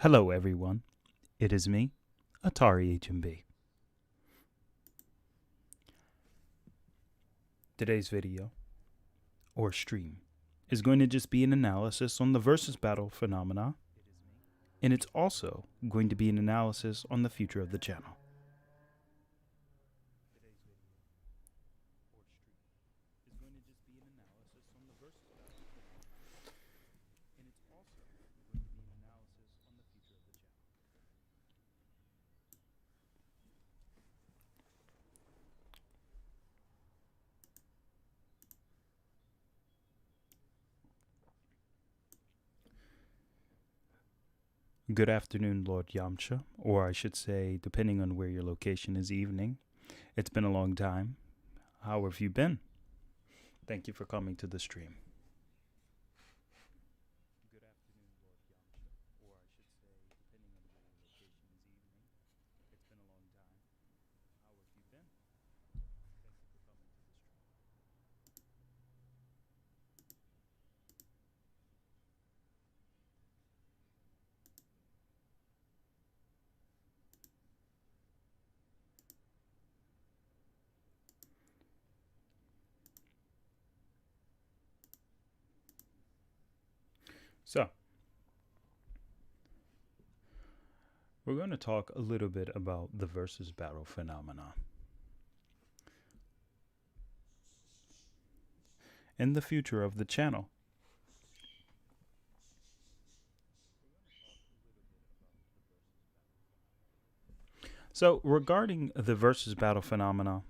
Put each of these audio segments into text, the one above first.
Hello everyone, it is me, Atari HMB. Today's video, or stream, is going to just be an analysis on the versus battle phenomena, and it's also going to be an analysis on the future of the channel. Good afternoon, Lord Yamcha, or I should say, depending on where your location is, evening. It's been a long time. How have you been? Thank you for coming to the stream. So, we're going to talk a little bit about the versus battle phenomena and the future of the channel. So, regarding the versus battle phenomena,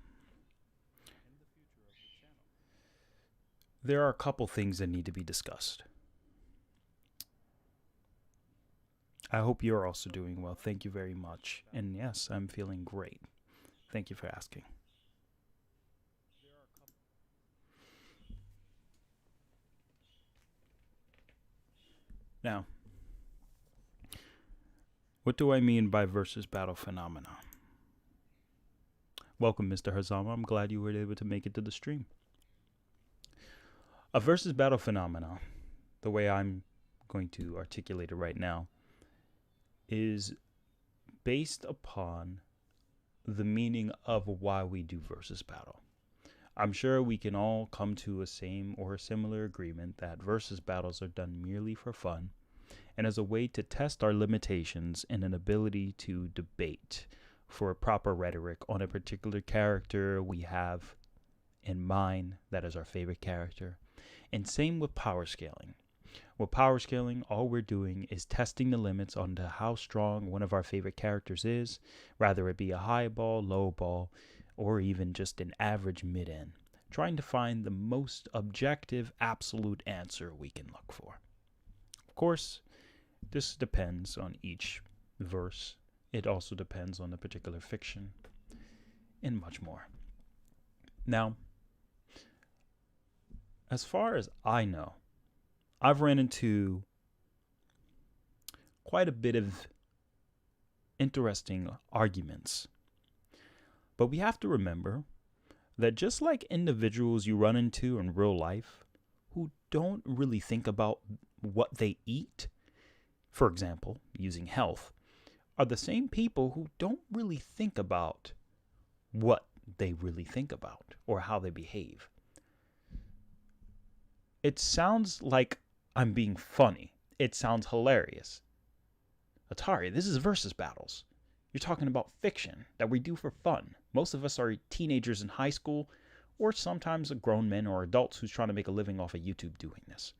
there are a couple things that need to be discussed. I hope you're also doing well. Thank you very much. And yes, I'm feeling great. Thank you for asking. Now, what do I mean by versus battle phenomena? Welcome, Mr. Hazama. I'm glad you were able to make it to the stream. A versus battle phenomena, the way I'm going to articulate it right now, is based upon the meaning of why we do versus battle. I'm sure we can all come to a same or a similar agreement that versus battles are done merely for fun and as a way to test our limitations and an ability to debate for a proper rhetoric on a particular character we have in mind that is our favorite character. And same with power scaling. With power scaling, all we're doing is testing the limits on how strong one of our favorite characters is, rather it be a high ball, low ball, or even just an average mid-end, trying to find the most objective, absolute answer we can look for. Of course, this depends on each verse. It also depends on the particular fiction, and much more. Now, as far as I know, I've ran into quite a bit of interesting arguments. But we have to remember that just like individuals you run into in real life who don't really think about what they eat, for example, using health, are the same people who don't really think about what they really think about or how they behave. It sounds like I'm being funny. It sounds hilarious. Atari, this is versus battles. You're talking about fiction that we do for fun. Most of us are teenagers in high school, or sometimes grown men or adults who's trying to make a living off of YouTube doing this.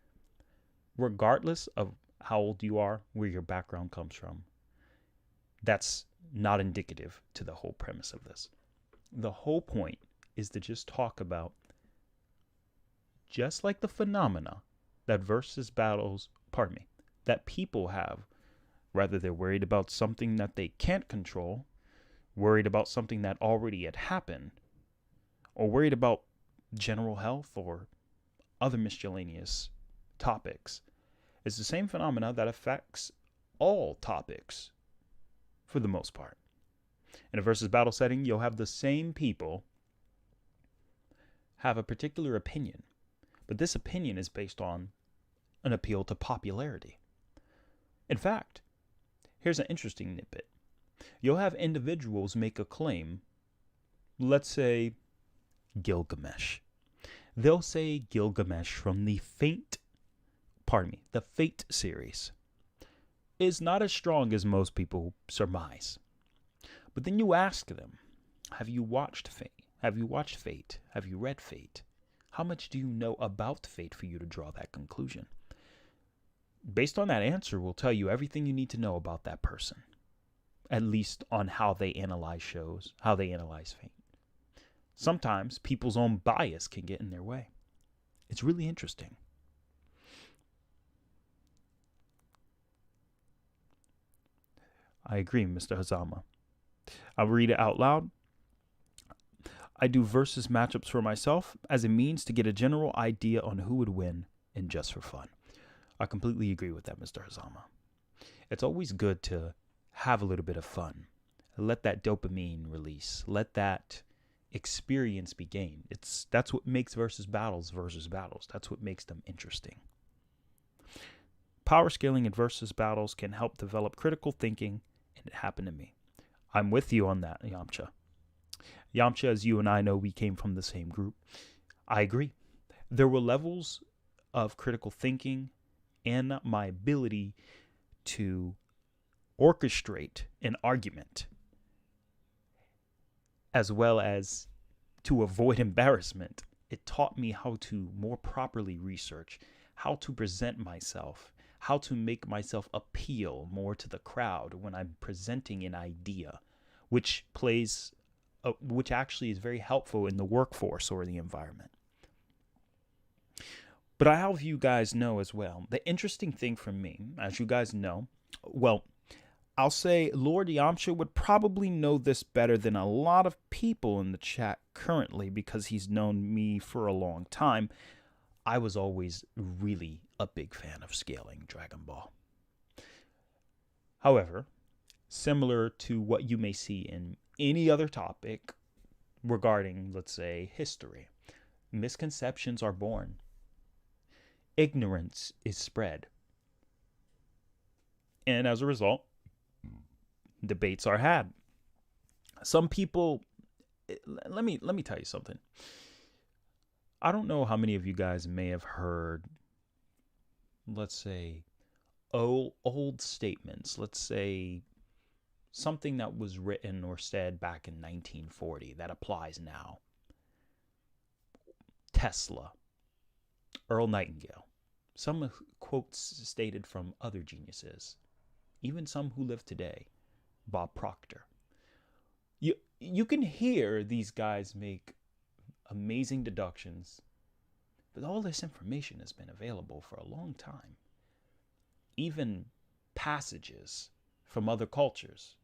Regardless of how old you are, where your background comes from, that's not indicative to the whole premise of this. The whole point is to just talk about, just like the phenomena that that people have, whether they're worried about something that they can't control, worried about something that already had happened, or worried about general health or other miscellaneous topics. It's the same phenomena that affects all topics for the most part. In a versus battle setting, you'll have the same people have a particular opinion, but this opinion is based on an appeal to popularity. In fact, Here's an interesting snippet. You'll have individuals make a claim, let's say Gilgamesh. They'll say Gilgamesh from the Fate series is not as strong as most people surmise. But then you ask them, have you watched Fate? Have you watched Fate? Have you read Fate? How much do you know about Fate for you to draw that conclusion? Based on that answer, will tell you everything you need to know about that person, at least on how they analyze shows, how they analyze Fate. Sometimes people's own bias can get in their way. It's really interesting. I agree, Mr. Hazama. I'll read it out loud. I do versus matchups for myself as a means to get a general idea on who would win and just for fun. I completely agree with that, Mr. Hazama. It's always good to have a little bit of fun. Let that dopamine release. Let that experience be gained. That's what makes versus battles. That's what makes them interesting. Power scaling and versus battles can help develop critical thinking, and it happened to me. I'm with you on that, Yamcha. Yamcha, as you and I know, we came from the same group. I agree. There were levels of critical thinking and my ability to orchestrate an argument, as well as to avoid embarrassment. It taught me how to more properly research, how to present myself, how to make myself appeal more to the crowd when I'm presenting an idea, which actually is very helpful in the workforce or the environment. But I have you guys know as well, the interesting thing for me, as you guys know, well, I'll say Lord Yamcha would probably know this better than a lot of people in the chat currently because he's known me for a long time. I was always really a big fan of scaling Dragon Ball. However, similar to what you may see in any other topic regarding, let's say, history, misconceptions are born. Ignorance is spread. And as a result, debates are had. Some people, let me tell you something. I don't know how many of you guys may have heard, let's say, old statements. Let's say something that was written or said back in 1940 that applies now. Tesla, Earl Nightingale, some quotes stated from other geniuses, even some who live today, Bob Proctor. You can hear these guys make amazing deductions, but all this information has been available for a long time. Even passages from other cultures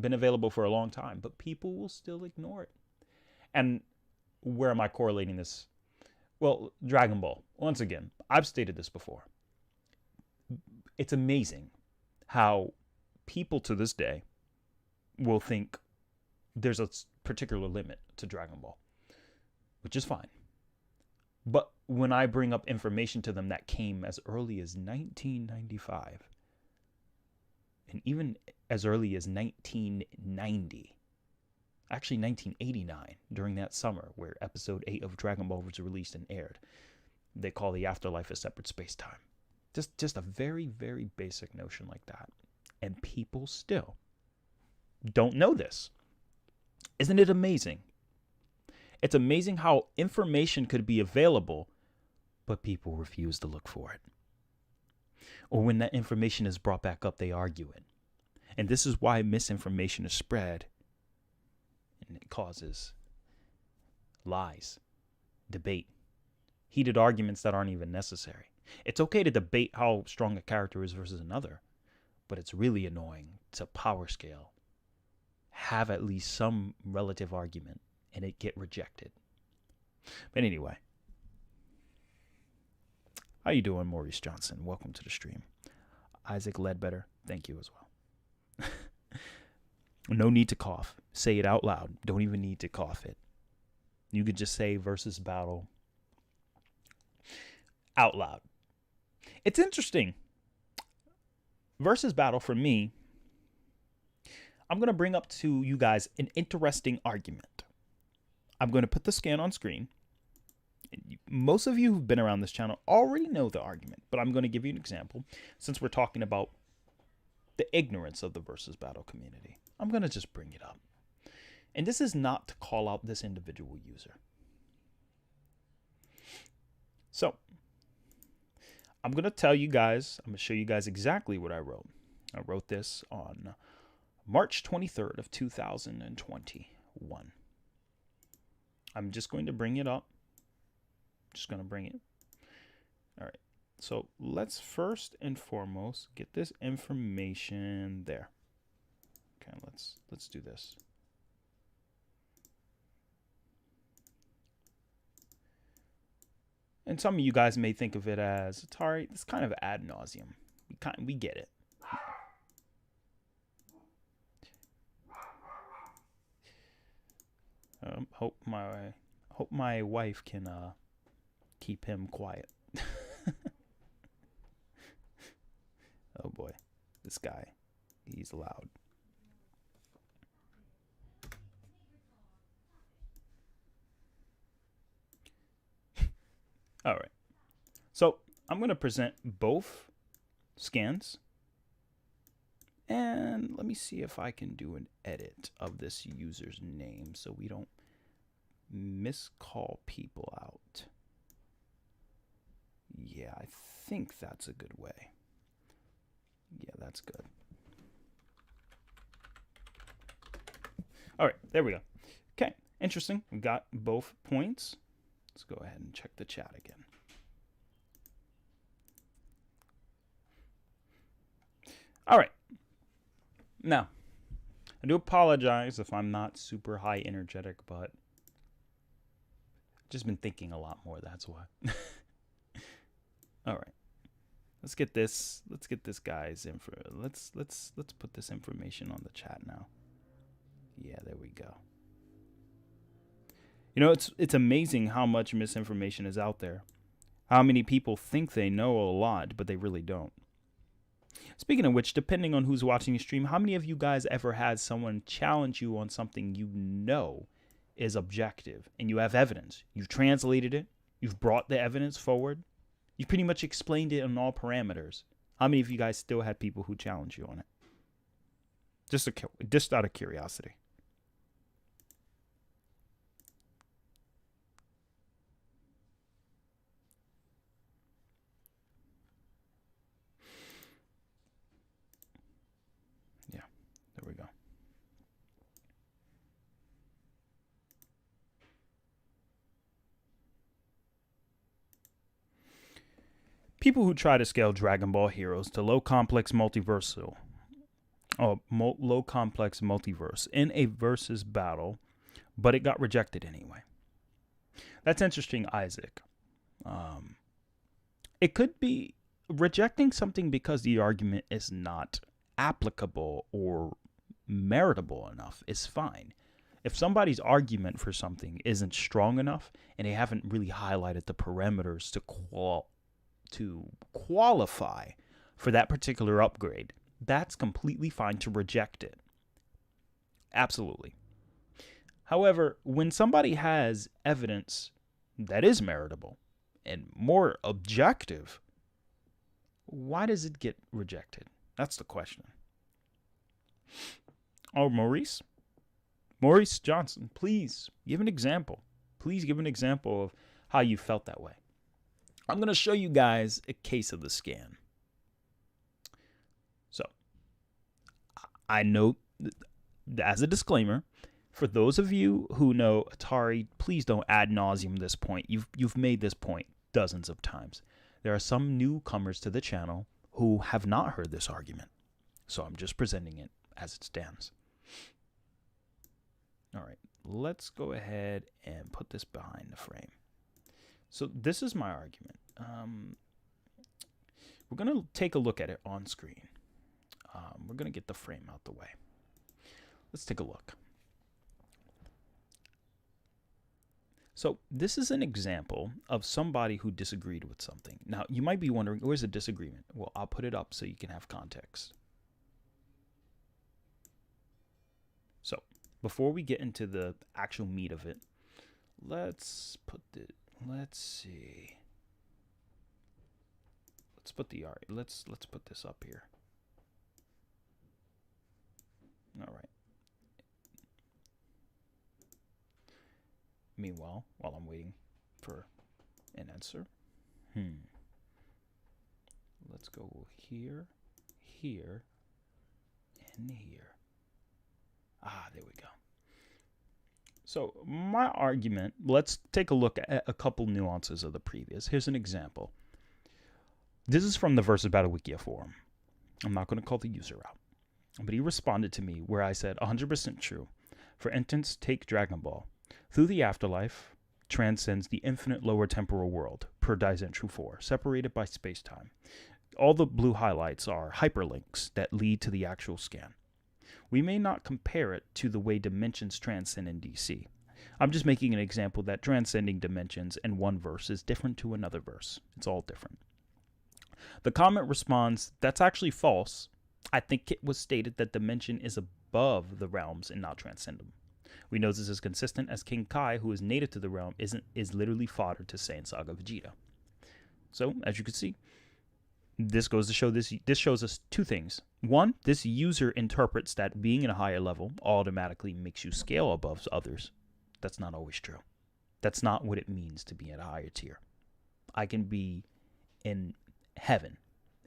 been available for a long time, but people will still ignore it. And where am I correlating this? Well, Dragon Ball. Once again, I've stated this before. It's amazing how people to this day will think there's a particular limit to Dragon Ball, which is fine. But when I bring up information to them that came as early as 1995, and even as early as 1990, actually 1989, during that summer where episode 8 of Dragon Ball was released and aired, they call the afterlife a separate space-time. Just a very, very basic notion like that. And people still don't know this. Isn't it amazing? It's amazing how information could be available, but people refuse to look for it. Or when that information is brought back up, they argue it. And this is why misinformation is spread. And it causes lies, debate, heated arguments that aren't even necessary. It's okay to debate how strong a character is versus another, but it's really annoying to power scale, have at least some relative argument, and it get rejected. But anyway, how you doing, Maurice Johnson? Welcome to the stream. Isaac Ledbetter, thank you as well. No need to cough. Say it out loud. Don't even need to cough it. You could just say versus battle out loud. It's interesting. Versus battle for me, I'm going to bring up to you guys an interesting argument. I'm going to put the scan on screen. Most of you who've been around this channel already know the argument, but I'm going to give you an example since we're talking about the ignorance of the versus battle community. I'm going to just bring it up. And this is not to call out this individual user. So, I'm going to tell you guys, I'm going to show you guys exactly what I wrote. I wrote this on March 23rd of 2021. I'm just going to bring it up. Just going to bring it. All right. So let's first and foremost get this information there. Okay, let's do this. And some of you guys may think of it as, Atari, it's kind of ad nauseum. We get it. Hope my wife can keep him quiet. Oh boy, this guy, he's loud. All right, so I'm going to present both scans, and let me see if I can do an edit of this user's name so we don't miscall people out. Yeah, I think that's a good way. Yeah, that's good. All right, there we go. Okay, interesting. We got both points. Let's go ahead and check the chat again. All right. Now, I do apologize if I'm not super high energetic, but I've just been thinking a lot more, that's why. All right. Let's get this guy's info. Let's put this information on the chat now. Yeah, there we go. You know, it's amazing how much misinformation is out there. How many people think they know a lot, but they really don't. Speaking of which, depending on who's watching the stream, how many of you guys ever had someone challenge you on something you know is objective and you have evidence? You've translated it. You've brought the evidence forward. You pretty much explained it on all parameters. How many of you guys still had people who challenge you on it? Just out of curiosity. Yeah, there we go. People who try to scale Dragon Ball Heroes to low complex multiverse in a versus battle, but it got rejected anyway. That's interesting, Isaac. It could be rejecting something because the argument is not applicable or meritable enough is fine. If somebody's argument for something isn't strong enough and they haven't really highlighted the parameters to qualify for that particular upgrade, that's completely fine to reject it. Absolutely. However, when somebody has evidence that is meritable and more objective, why does it get rejected? That's the question. Oh, Maurice Johnson, please give an example. Please give an example of how you felt that way. I'm going to show you guys a case of the scan. So, I know, as a disclaimer, for those of you who know Atari, please don't ad nauseum this point. You've made this point dozens of times. There are some newcomers to the channel who have not heard this argument. So I'm just presenting it as it stands. All right, let's go ahead and put this behind the frame. So this is my argument. We're going to take a look at it on screen. We're going to get the frame out the way. Let's take a look. So this is an example of somebody who disagreed with something. Now, you might be wondering, where's the disagreement? Well, I'll put it up so you can have context. before we get into the actual meat of it, let's put this up here. All right. Meanwhile, while I'm waiting for an answer, let's go here, here, and here. There we go. So my argument, let's take a look at a couple nuances of the previous. Here's an example. This is from the Versus Battle Wikia forum. I'm not going to call the user out. But he responded to me where I said 100% true. For instance, take Dragon Ball. Through the afterlife transcends the infinite lower temporal world, per Daizenshu 4, separated by space-time. All the blue highlights are hyperlinks that lead to the actual scan. We may not compare it to the way dimensions transcend in DC. I'm just making an example that transcending dimensions in one verse is different to another verse. It's all different. The comment responds, that's actually false. I think it was stated that dimension is above the realms and not transcend them. We know this is consistent as King Kai, who is native to the realm, is literally fodder to Saiyan Saga Vegeta. So, as you can see, this goes to show this shows us two things. One, this user interprets that being in a higher level automatically makes you scale above others. That's not always true. That's not what it means to be at a higher tier. I can be in heaven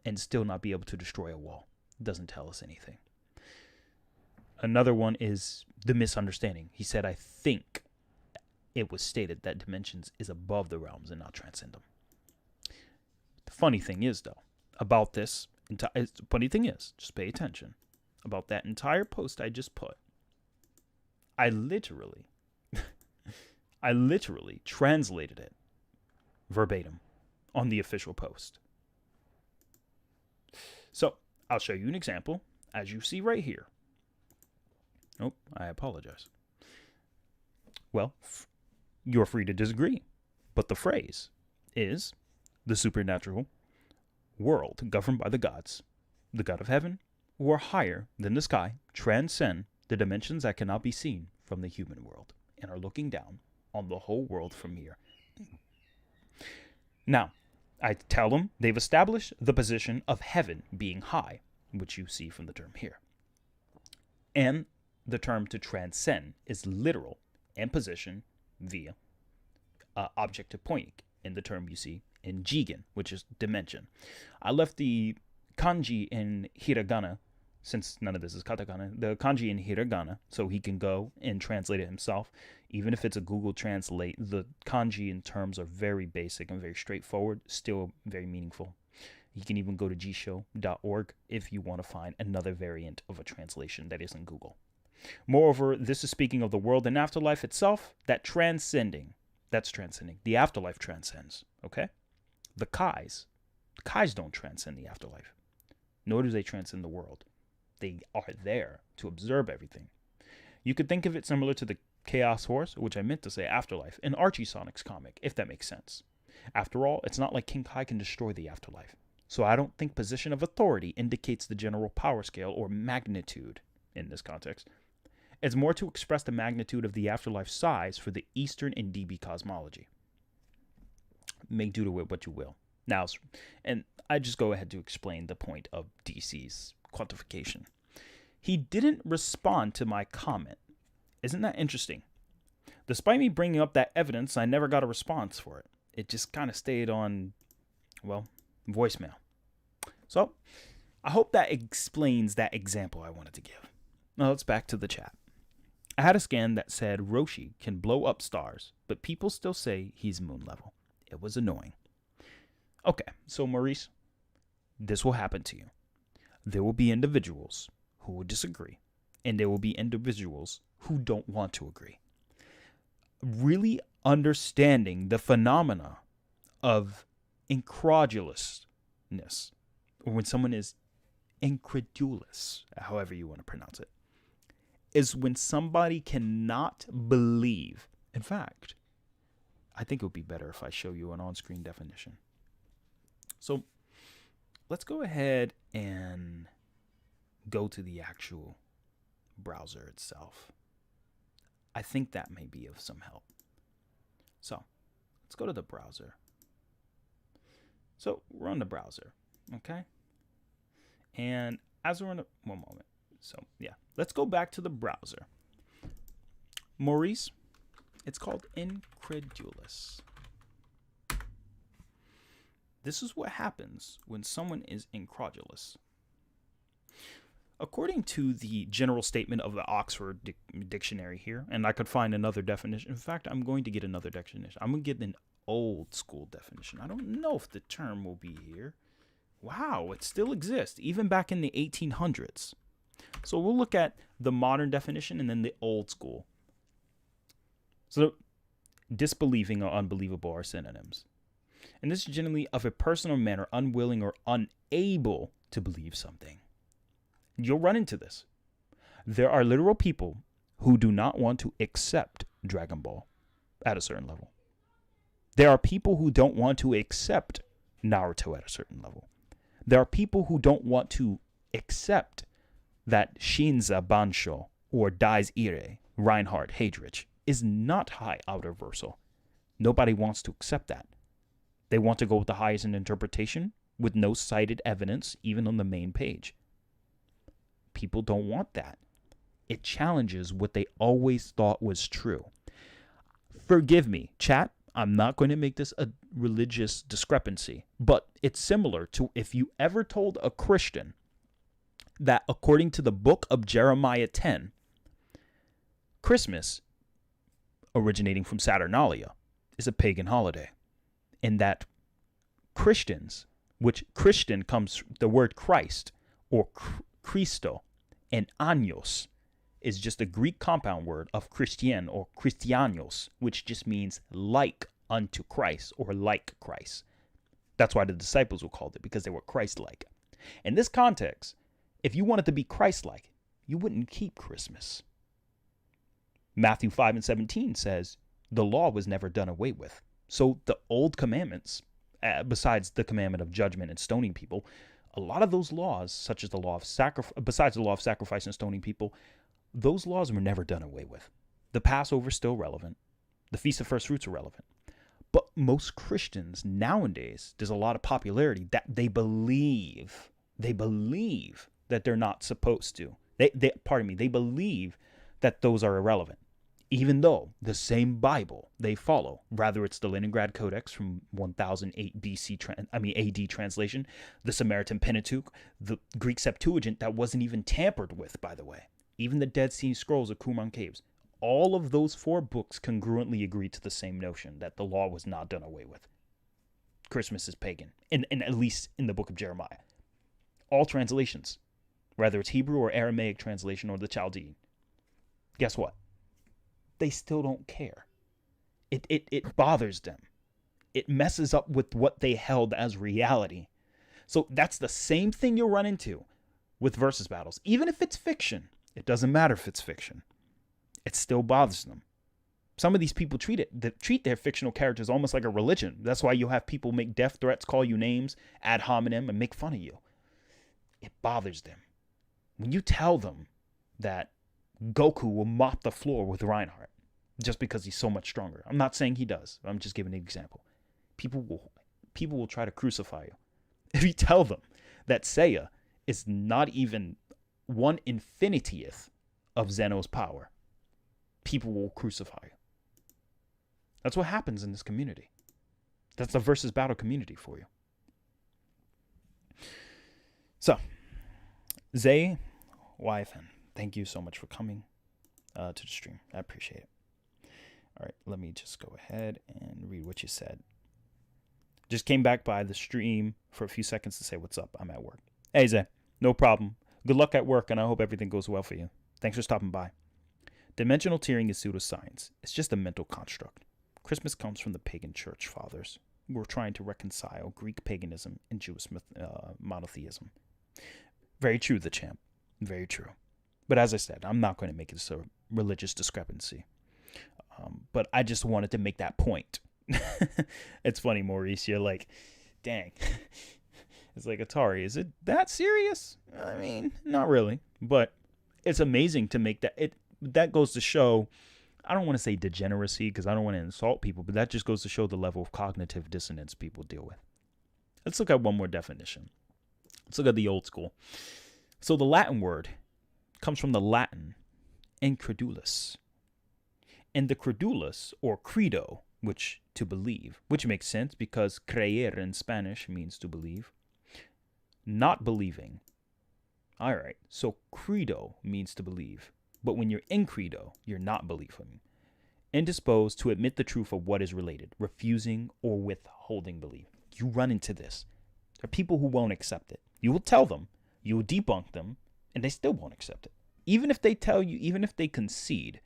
and still not be able to destroy a wall. It doesn't tell us anything. Another one is the misunderstanding. He said, I think it was stated that dimensions is above the realms and not transcend them. The funny thing is, though, about this, just pay attention, about that entire post I just put, I literally translated it verbatim on the official post. So, I'll show you an example, as you see right here. Oh, I apologize. Well, you're free to disagree, but the phrase is the supernatural world governed by the gods, the god of heaven, who are higher than the sky, transcend the dimensions that cannot be seen from the human world, and are looking down on the whole world from here. Now, I tell them they've established the position of heaven being high, which you see from the term here. And the term to transcend is literal and position via objective pointing in the term you see in Jigen, which is dimension. I left the kanji in hiragana, since none of this is katakana, the kanji in hiragana, so he can go and translate it himself. Even if it's a Google Translate, the kanji in terms are very basic and very straightforward, still very meaningful. You can even go to gshow.org if you want to find another variant of a translation that isn't Google. Moreover, this is speaking of the world and afterlife itself, that's transcending. The afterlife transcends, okay? The Kais don't transcend the afterlife, nor do they transcend the world. They are there to observe everything. You could think of it similar to the Chaos Horse, which I meant to say afterlife, in Archie Sonic's comic, if that makes sense. After all, it's not like King Kai can destroy the afterlife. So I don't think position of authority indicates the general power scale or magnitude in this context. It's more to express the magnitude of the afterlife size for the Eastern and DB cosmology. Make do with what you will. Now, and I just go ahead to explain the point of DC's quantification. He didn't respond to my comment. Isn't that interesting? Despite me bringing up that evidence, I never got a response for it. It just kind of stayed on, well, voicemail. So, I hope that explains that example I wanted to give. Now, let's back to the chat. I had a scan that said Roshi can blow up stars, but people still say he's moon level. It was annoying. Okay, so Maurice, this will happen to you. There will be individuals who will disagree, and there will be individuals who don't want to agree. Really understanding the phenomena of incredulousness, or when someone is incredulous, however you want to pronounce it, is when somebody cannot believe. In fact, I think it would be better if I show you an on-screen definition. So let's go ahead and go to the actual browser itself. I think that may be of some help. So let's go to the browser. So we're on the browser, okay? And as we're on one moment. So yeah, let's go back to the browser. Maurice, it's called Incredulous. This is what happens when someone is incredulous. According to the general statement of the Oxford Dictionary here, and I could find another definition. In fact, I'm going to get another definition. I'm going to get an old school definition. I don't know if the term will be here. Wow, it still exists, even back in the 1800s. So we'll look at the modern definition and then the old school. So disbelieving or unbelievable are synonyms. And this is generally of a person or manner unwilling or unable to believe something. You'll run into this. There are literal people who do not want to accept Dragon Ball at a certain level. There are people who don't want to accept Naruto at a certain level. There are people who don't want to accept that Shinza Bansho or Dai's Ire, Reinhard Heydrich, is not high outer versal. Nobody wants to accept that. They want to go with the highest in interpretation with no cited evidence, even on the main page. People don't want that. It challenges what they always thought was true. Forgive me, chat. I'm not going to make this a religious discrepancy, but it's similar to if you ever told a Christian that according to the book of Jeremiah 10, Christmas, originating from Saturnalia, is a pagan holiday. And that Christians, which Christian comes, the word Christ or Christo, and Años is just a Greek compound word of Christian or Christianos, which just means like unto Christ or like Christ. That's why the disciples were called it, because they were Christ-like. In this context, if you wanted to be Christ-like, you wouldn't keep Christmas. Matthew 5:17 says, the law was never done away with. So the old commandments, besides the commandment of judgment and stoning people, a lot of those laws, such as the law of besides the law of sacrifice and stoning people, those laws were never done away with. The Passover is still relevant. The Feast of First Fruits are relevant. But most Christians nowadays, there's a lot of popularity that they believe that they're not supposed to. They believe that those are irrelevant. Even though the same Bible they follow, rather it's the Leningrad Codex from 1008 AD translation, the Samaritan Pentateuch, the Greek Septuagint that wasn't even tampered with, by the way, even the Dead Sea Scrolls of Qumran Caves, all of those four books congruently agree to the same notion that the law was not done away with. Christmas is pagan, and at least in the book of Jeremiah. All translations, whether it's Hebrew or Aramaic translation or the Chaldean, guess what? They still don't care. It bothers them. It messes up with what they held as reality. So that's the same thing you'll run into with versus battles. Even if it's fiction, it doesn't matter if it's fiction. It still bothers them. Some of these people treat their fictional characters almost like a religion. That's why you have people make death threats, call you names, ad hominem, and make fun of you. It bothers them. When you tell them that Goku will mop the floor with Reinhardt just because he's so much stronger. I'm not saying he does. I'm just giving an example. People will try to crucify you. If you tell them that Seiya is not even 1/infinitieth of Zeno's power, people will crucify you. That's what happens in this community. That's the versus battle community for you. So, Zay YFN, thank you so much for coming to the stream. I appreciate it. All right, let me just go ahead and read what you said. Just came back by the stream for a few seconds to say what's up. I'm at work. Hey, Zay, no problem. Good luck at work, and I hope everything goes well for you. Thanks for stopping by. Dimensional tiering is pseudoscience. It's just a mental construct. Christmas comes from the pagan church fathers who were trying to reconcile Greek paganism and Jewish monotheism. Very true, the champ. Very true. But as I said, I'm not going to make this a religious discrepancy. But I just wanted to make that point. It's funny, Maurice. You're like, dang. It's like, Atari, is it that serious? I mean, not really. But it's amazing to make that. That goes to show I don't want to say degeneracy because I don't want to insult people, but that just goes to show the level of cognitive dissonance people deal with. Let's look at one more definition. Let's look at the old school. So the Latin word comes from the Latin incredulus. And the credulus, or credo, which to believe, which makes sense because creer in Spanish means to believe. Not believing. All right, so credo means to believe. But when you're incredo, you're not believing. Indisposed to admit the truth of what is related, refusing or withholding belief. You run into this. There are people who won't accept it. You will tell them, you will debunk them, and they still won't accept it. Even if they tell you, even if they concede.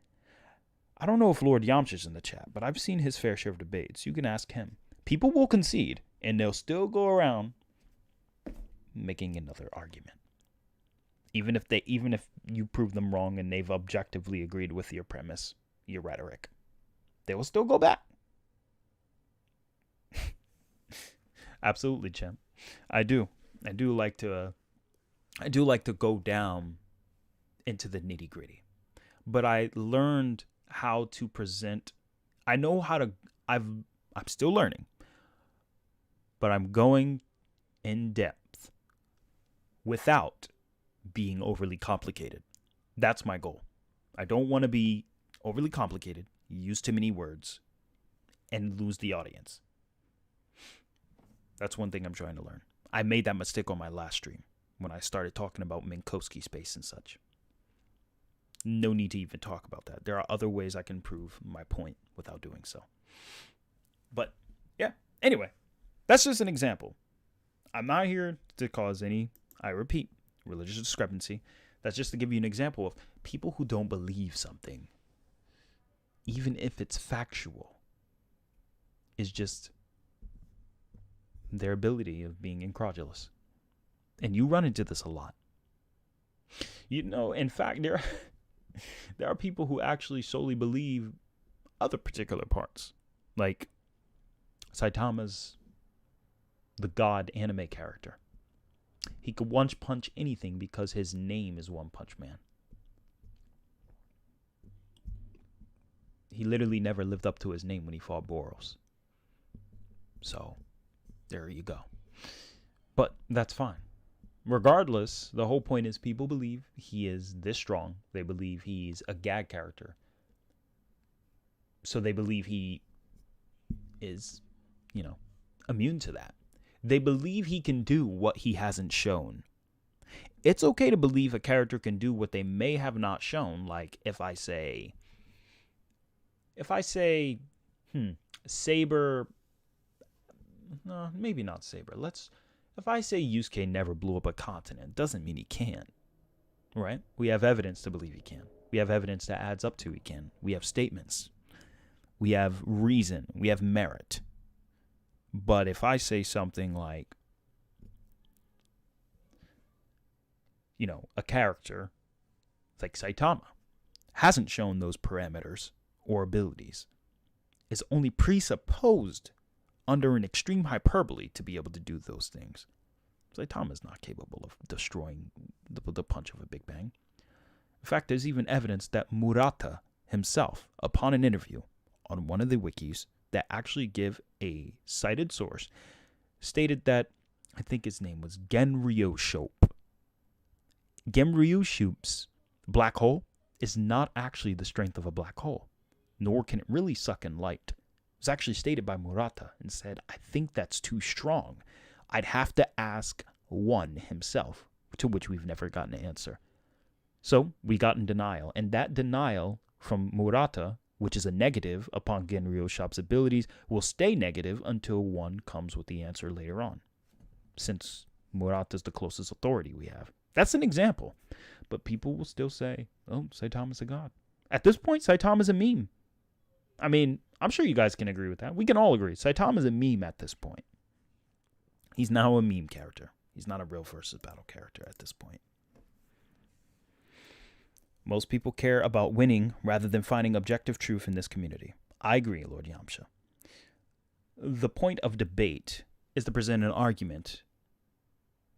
I don't know if Lord Yamcha's in the chat, but I've seen his fair share of debates. You can ask him. People will concede, and they'll still go around making another argument. Even if you prove them wrong and they've objectively agreed with your premise, your rhetoric, they will still go back. Absolutely, champ. I do like to go down into the nitty-gritty. But I learned how to present. I know how to. I'm still learning. But I'm going in depth without being overly complicated. That's my goal. I don't want to be overly complicated, use too many words, and lose the audience. That's one thing I'm trying to learn. I made that mistake on my last stream when I started talking about Minkowski space and such. No need to even talk about that. There are other ways I can prove my point without doing so. But yeah, anyway, that's just an example. I'm not here to cause any, I repeat, religious discrepancy. That's just to give you an example of people who don't believe something, even if it's factual, is just their ability of being incredulous. And you run into this a lot. You know, in fact, there are people who actually solely believe other particular parts. Like Saitama's the god anime character. He could one-punch anything because his name is One Punch Man. He literally never lived up to his name when he fought Boros. So, there you go. But that's fine. Regardless, the whole point is people believe he is this strong. They believe he's a gag character. So they believe he is, immune to that. They believe he can do what he hasn't shown. It's okay to believe a character can do what they may have not shown. Like if I say, Saber, no, maybe not Saber. If I say Yusuke never blew up a continent, doesn't mean he can't, right? We have evidence to believe he can. We have evidence that adds up to he can. We have statements. We have reason. We have merit. But if I say something like, a character like Saitama hasn't shown those parameters or abilities, is only presupposed under an extreme hyperbole to be able to do those things. Saitama is not capable of destroying the punch of a Big Bang. In fact, there's even evidence that Murata himself, upon an interview on one of the wikis that actually give a cited source, stated that, I think his name was Genryoshope. Genryoshope's black hole is not actually the strength of a black hole, nor can it really suck in light. It was actually stated by Murata and said, I think that's too strong. I'd have to ask one himself, to which we've never gotten an answer. So we got in denial, and that denial from Murata, which is a negative upon Genryoshope's abilities, will stay negative until one comes with the answer later on, since Murata's the closest authority we have. That's an example. But people will still say, oh, Saitama's a god. At this point, Saitama's a meme. I mean, I'm sure you guys can agree with that. We can all agree. Saitama's a meme at this point. He's now a meme character. He's not a real versus battle character at this point. Most people care about winning rather than finding objective truth in this community. I agree, Lord Yamcha. The point of debate is to present an argument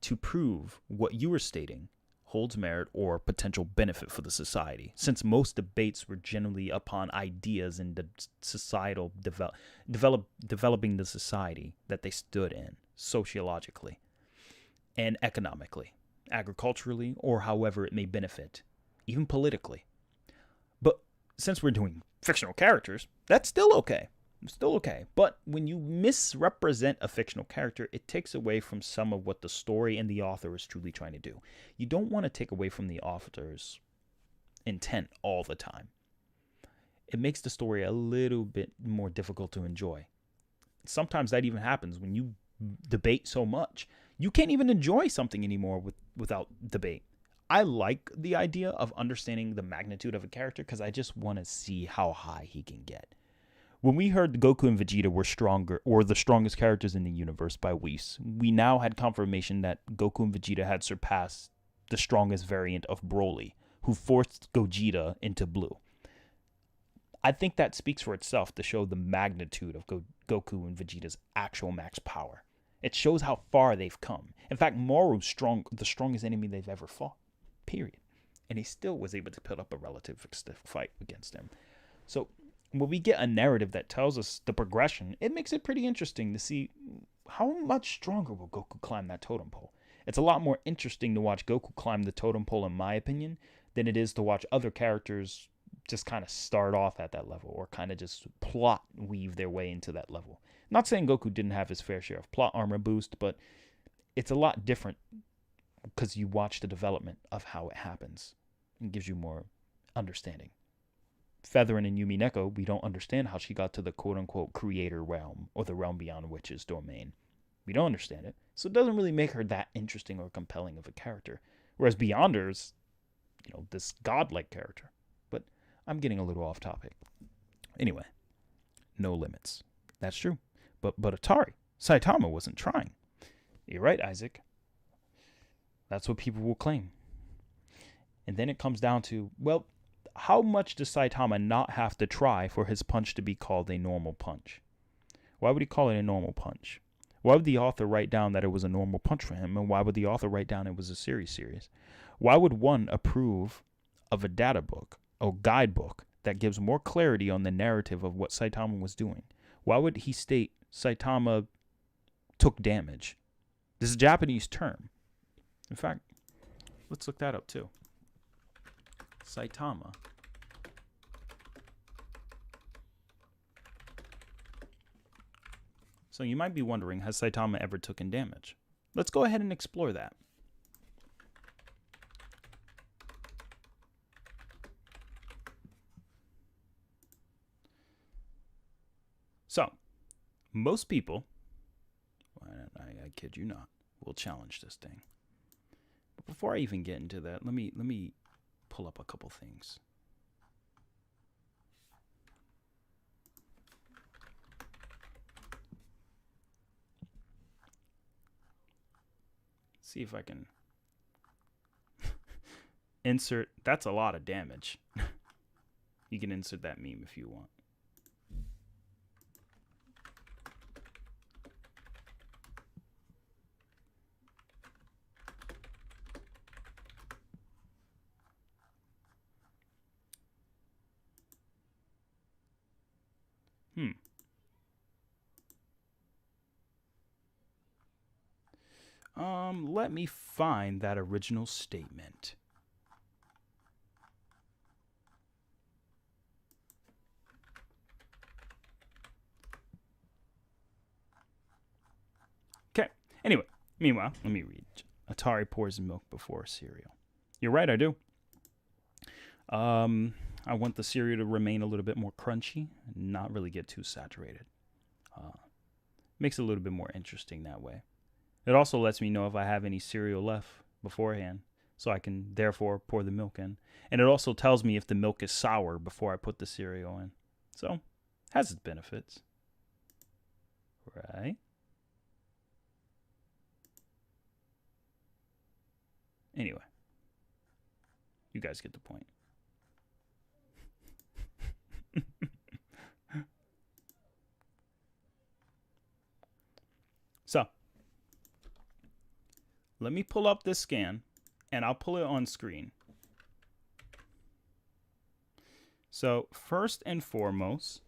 to prove what you are stating holds merit or potential benefit for the society, since most debates were generally upon ideas and the societal developing the society that they stood in sociologically and economically, agriculturally, or however it may benefit, even politically. But since we're doing fictional characters, that's still okay. Still okay. But when you misrepresent a fictional character, it takes away from some of what the story and the author is truly trying to do. You don't want to take away from the author's intent all the time. It makes the story a little bit more difficult to enjoy. Sometimes that even happens when you debate so much. You can't even enjoy something anymore without debate. I like the idea of understanding the magnitude of a character because I just want to see how high he can get. When we heard Goku and Vegeta were stronger, or the strongest characters in the universe by Whis, we now had confirmation that Goku and Vegeta had surpassed the strongest variant of Broly, who forced Gogeta into blue. I think that speaks for itself to show the magnitude of Goku and Vegeta's actual max power. It shows how far they've come. In fact, Moru's the strongest enemy they've ever fought, period. And he still was able to put up a relative stiff fight against him. So when we get a narrative that tells us the progression, it makes it pretty interesting to see how much stronger will Goku climb that totem pole. It's a lot more interesting to watch Goku climb the totem pole, in my opinion, than it is to watch other characters just kind of start off at that level or kind of just plot weave their way into that level. Not saying Goku didn't have his fair share of plot armor boost, but it's a lot different because you watch the development of how it happens. It gives you more understanding. Featherin and Yumi Neko, we don't understand how she got to the quote-unquote creator realm or the realm beyond witches domain. We don't understand it, so it doesn't really make her that interesting or compelling of a character. Whereas Beyonder's, this godlike character. But I'm getting a little off topic. Anyway, no limits. That's true. But Atari, Saitama wasn't trying. You're right, Isaac. That's what people will claim. And then it comes down to, well, how much does Saitama not have to try for his punch to be called a normal punch? Why would he call it a normal punch? Why would the author write down that it was a normal punch for him? And why would the author write down it was a series? Why would one approve of a data book, a guidebook, that gives more clarity on the narrative of what Saitama was doing? Why would he state Saitama took damage? This is a Japanese term. In fact, let's look that up too. Saitama. So you might be wondering, has Saitama ever taken damage? Let's go ahead and explore that. So, most people, I kid you not, will challenge this thing. But before I even get into that, let me pull up a couple things. See if I can insert. That's a lot of damage. You can insert that meme if you want. Let me find that original statement. Okay. Anyway, meanwhile, let me read. Atari pours milk before cereal. You're right, I do. I want the cereal to remain a little bit more crunchy, and not really get too saturated. Makes it a little bit more interesting that way. It also lets me know if I have any cereal left beforehand, so I can therefore pour the milk in. And it also tells me if the milk is sour before I put the cereal in. So, has its benefits. Right? Anyway, you guys get the point. So, let me pull up this scan and I'll pull it on screen. So first and foremost,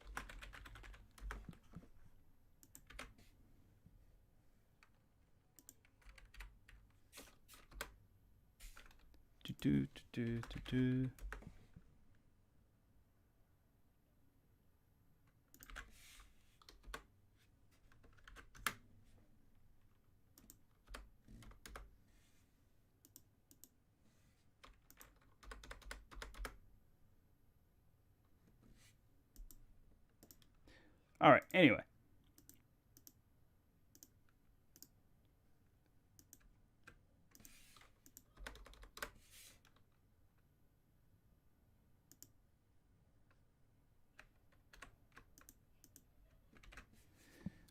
all right, anyway.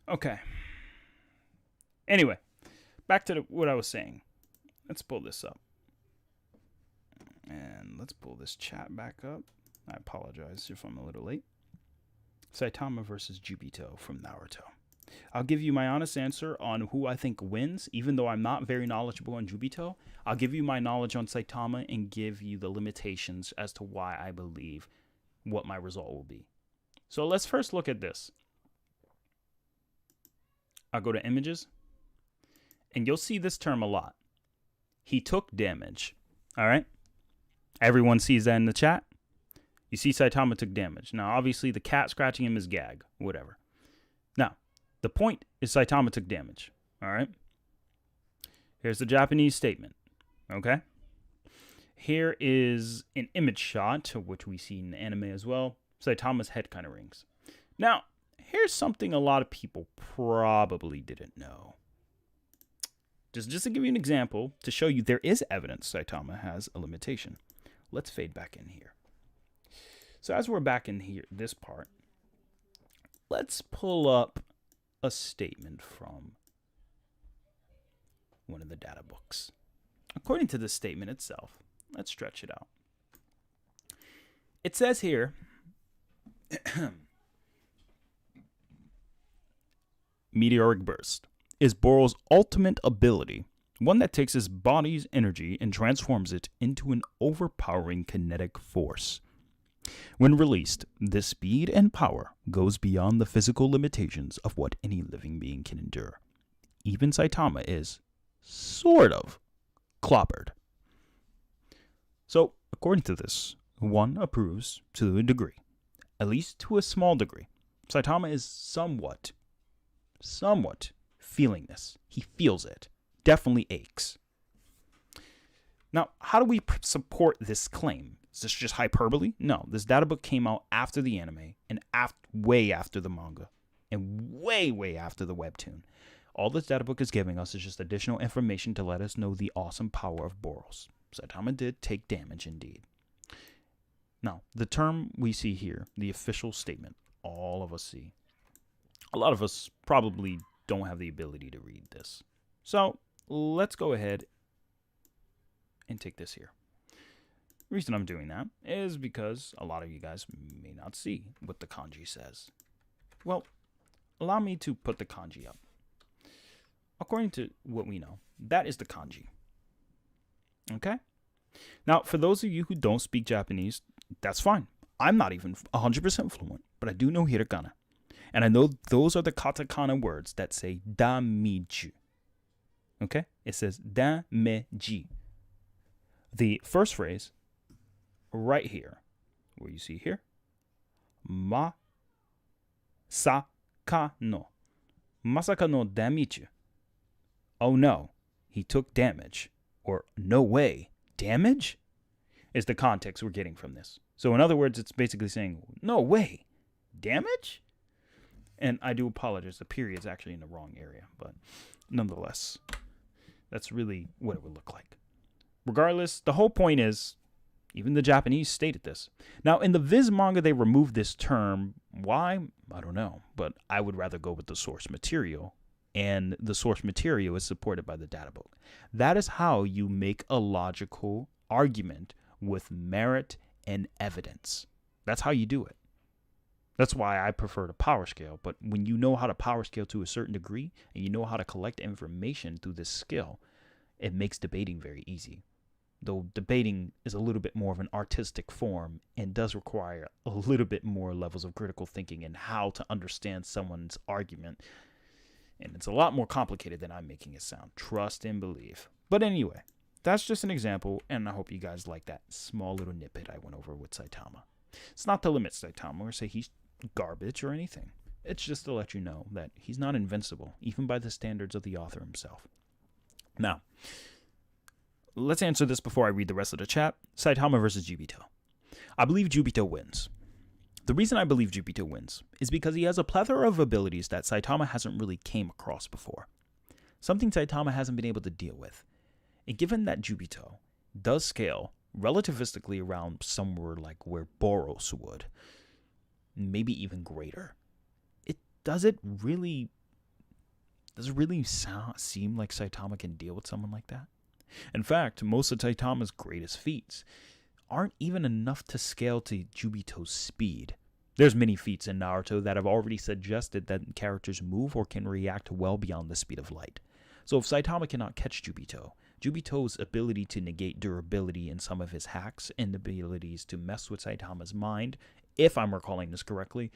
Okay. Anyway, back to what I was saying. Let's pull this up. And let's pull this chat back up. I apologize if I'm a little late. Saitama versus Jubito from Naruto. I'll give you my honest answer on who I think wins, even though I'm not very knowledgeable on Jubito. I'll give you my knowledge on Saitama and give you the limitations as to why I believe what my result will be. So let's first look at this. I'll go to images, and you'll see this term a lot. He took damage. All right? Everyone sees that in the chat. You see Saitama took damage. Now, obviously, the cat scratching him is gag, whatever. Now, the point is Saitama took damage. All right? Here's the Japanese statement. Okay? Here is an image shot, which we see in the anime as well. Saitama's head kind of rings. Now, here's something a lot of people probably didn't know. Just to give you an example, to show you there is evidence Saitama has a limitation. Let's fade back in here. So as we're back in here, this part, let's pull up a statement from one of the data books. According to the statement itself, let's stretch it out. It says here, meteoric burst is Boral's ultimate ability, one that takes his body's energy and transforms it into an overpowering kinetic force. When released, this speed and power goes beyond the physical limitations of what any living being can endure. Even Saitama is, sort of, clobbered. So, according to this, one approves to a degree, at least to a small degree. Saitama is somewhat feeling this. He feels it. Definitely aches. Now, how do we support this claim? Is this just hyperbole? No, this data book came out after the anime and way after the manga and way after the webtoon. All this data book is giving us is just additional information to let us know the awesome power of Boros. Saitama did take damage indeed. Now, the term we see here, the official statement, all of us see. A lot of us probably don't have the ability to read this. So let's go ahead and take this here. The reason I'm doing that is because a lot of you guys may not see what the kanji says. Well, allow me to put the kanji up. According to what we know, that is the kanji. Okay? Now, for those of you who don't speak Japanese, that's fine. I'm not even 100% fluent, but I do know hiragana. And I know those are the katakana words that say damiju. Okay? It says dameji. The first phrase, right here, where you see here, masaka no. Masaka no damiju. Oh no, he took damage. Or no way, damage? Is the context we're getting from this. So in other words, it's basically saying, no way, damage? And I do apologize, the period's actually in the wrong area, but nonetheless, that's really what it would look like. Regardless, the whole point is, even the Japanese stated this. Now, in the Viz manga, they removed this term. Why? I don't know, but I would rather go with the source material, and the source material is supported by the data book. That is how you make a logical argument with merit and evidence. That's how you do it. That's why I prefer to power scale. But when you know how to power scale to a certain degree, and you know how to collect information through this skill, it makes debating very easy. though debating is a little bit more of an artistic form and does require a little bit more levels of critical thinking and how to understand someone's argument. And it's a lot more complicated than I'm making it sound. Trust and believe. But anyway, that's just an example, and I hope you guys like that small little snippet I went over with Saitama. It's not to limit Saitama or say he's garbage or anything. It's just to let you know that he's not invincible, even by the standards of the author himself. Now, let's answer this before I read the rest of the chat. Saitama versus Jubito. I believe Jubito wins. The reason I believe Jubito wins is because he has a plethora of abilities that Saitama hasn't really came across before. Something Saitama hasn't been able to deal with. And given that Jubito does scale relativistically around somewhere like where Boros would, maybe even greater, does it really seem like Saitama can deal with someone like that? In fact, most of Saitama's greatest feats aren't even enough to scale to Jubito's speed. There's many feats in Naruto that have already suggested that characters move or can react well beyond the speed of light. So if Saitama cannot catch Jubito's ability to negate durability in some of his hacks and abilities to mess with Saitama's mind, if I'm recalling this correctly,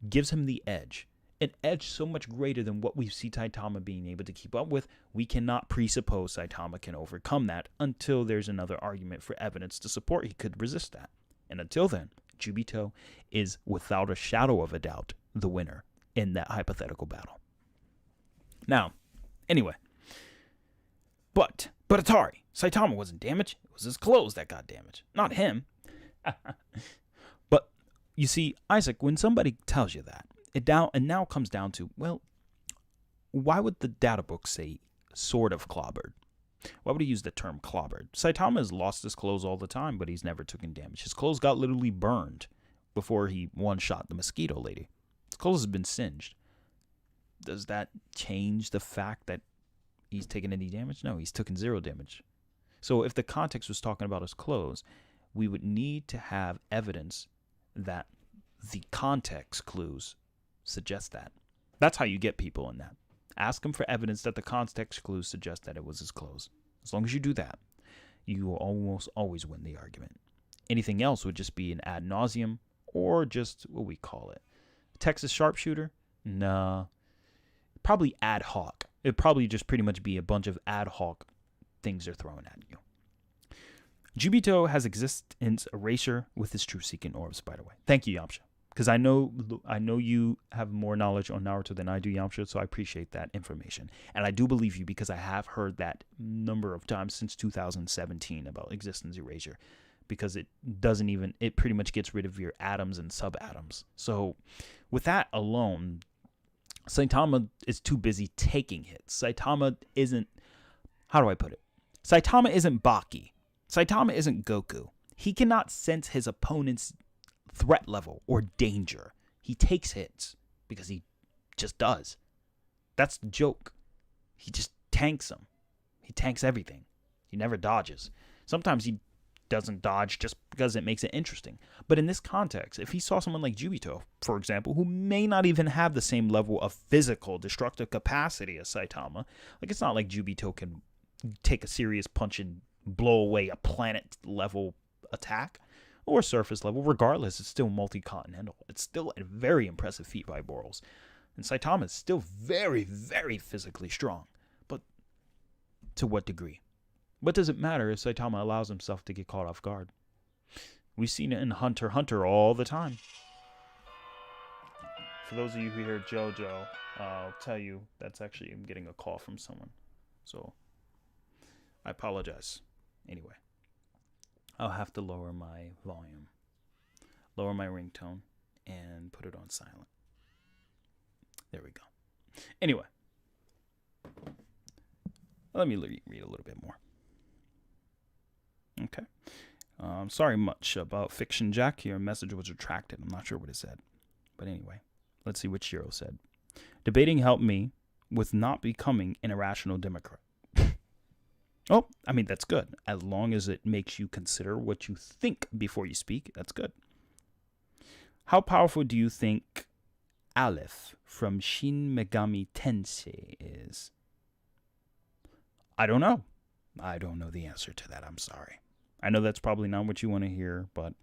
gives him the edge. An edge so much greater than what we see Saitama being able to keep up with. We cannot presuppose Saitama can overcome that until there's another argument for evidence to support he could resist that. And until then, Jubito is without a shadow of a doubt the winner in that hypothetical battle. Now, anyway, but Atari, Saitama wasn't damaged. It was his clothes that got damaged, not him. But you see, Isaac, when somebody tells you that, it now comes down to, well, why would the data book say sort of clobbered? Why would he use the term clobbered? Saitama has lost his clothes all the time, but he's never taken damage. His clothes got literally burned before he one-shot the mosquito lady. His clothes have been singed. Does that change the fact that he's taken any damage? No, he's taken 0 damage. So if the context was talking about his clothes, we would need to have evidence that the context clues suggest that. That's how you get people in that. Ask them for evidence that the context clues suggest that it was his clothes. As long as you do that, you will almost always win the argument. Anything else would just be an ad nauseum or just what we call it. Texas sharpshooter? Nah. Probably ad hoc. It'd probably just pretty much be a bunch of ad hoc things they're throwing at you. Jubito has existence erasure with his truth-seeking orbs, by the way. Thank you, Yamcha. Because I know you have more knowledge on Naruto than I do, Yamcha, so I appreciate that information. And I do believe you because I have heard that number of times since 2017 about existence erasure. Because it pretty much gets rid of your atoms and subatoms. So with that alone, Saitama is too busy taking hits. Saitama isn't, how do I put it? Saitama isn't Baki. Saitama isn't Goku. He cannot sense his opponent's threat level or danger. He takes hits because he just does. That's the joke. He just tanks them. He tanks everything. He never dodges. Sometimes he doesn't dodge just because it makes it interesting. But in this context, if he saw someone like Jubito, for example, who may not even have the same level of physical destructive capacity as Saitama, like it's not like Jubito can take a serious punch and blow away a planet level attack or surface level. Regardless, it's still multi-continental. It's still a very impressive feat by Boros. And Saitama is still very, very physically strong. But to what degree? What does it matter if Saitama allows himself to get caught off guard? We've seen it in Hunter x Hunter all the time. For those of you who hear JoJo, I'll tell you that's actually I'm getting a call from someone. So I apologize. Anyway, I'll have to lower my volume, lower my ringtone, and put it on silent. There we go. Anyway, let me read a little bit more. Okay. Sorry much about Fiction Jack. Your message was retracted. I'm not sure what it said. But anyway, let's see what Shiro said. Debating helped me with not becoming an irrational Democrat. Oh, I mean, that's good. As long as it makes you consider what you think before you speak, that's good. How powerful do you think Aleph from Shin Megami Tensei is? I don't know. I don't know the answer to that. I'm sorry. I know that's probably not what you want to hear, but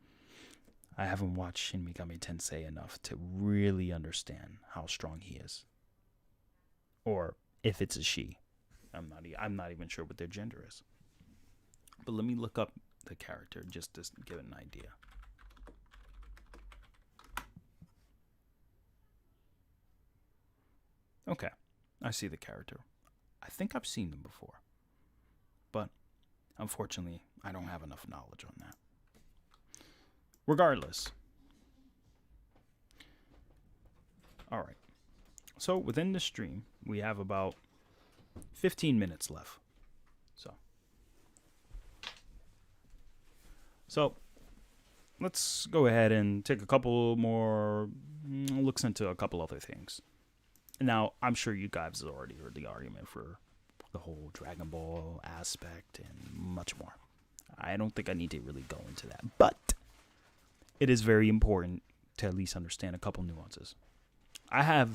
I haven't watched Shin Megami Tensei enough to really understand how strong he is. Or if it's a she. I'm not even sure what their gender is. But let me look up the character just to give an idea. Okay, I see the character. I think I've seen them before. But unfortunately, I don't have enough knowledge on that. Regardless. Alright. So within the stream, we have about 15 minutes left. So let's go ahead and take a couple more looks into a couple other things. Now, I'm sure you guys have already heard the argument for the whole Dragon Ball aspect and much more. I don't think I need to really go into that, but it is very important to at least understand a couple nuances. I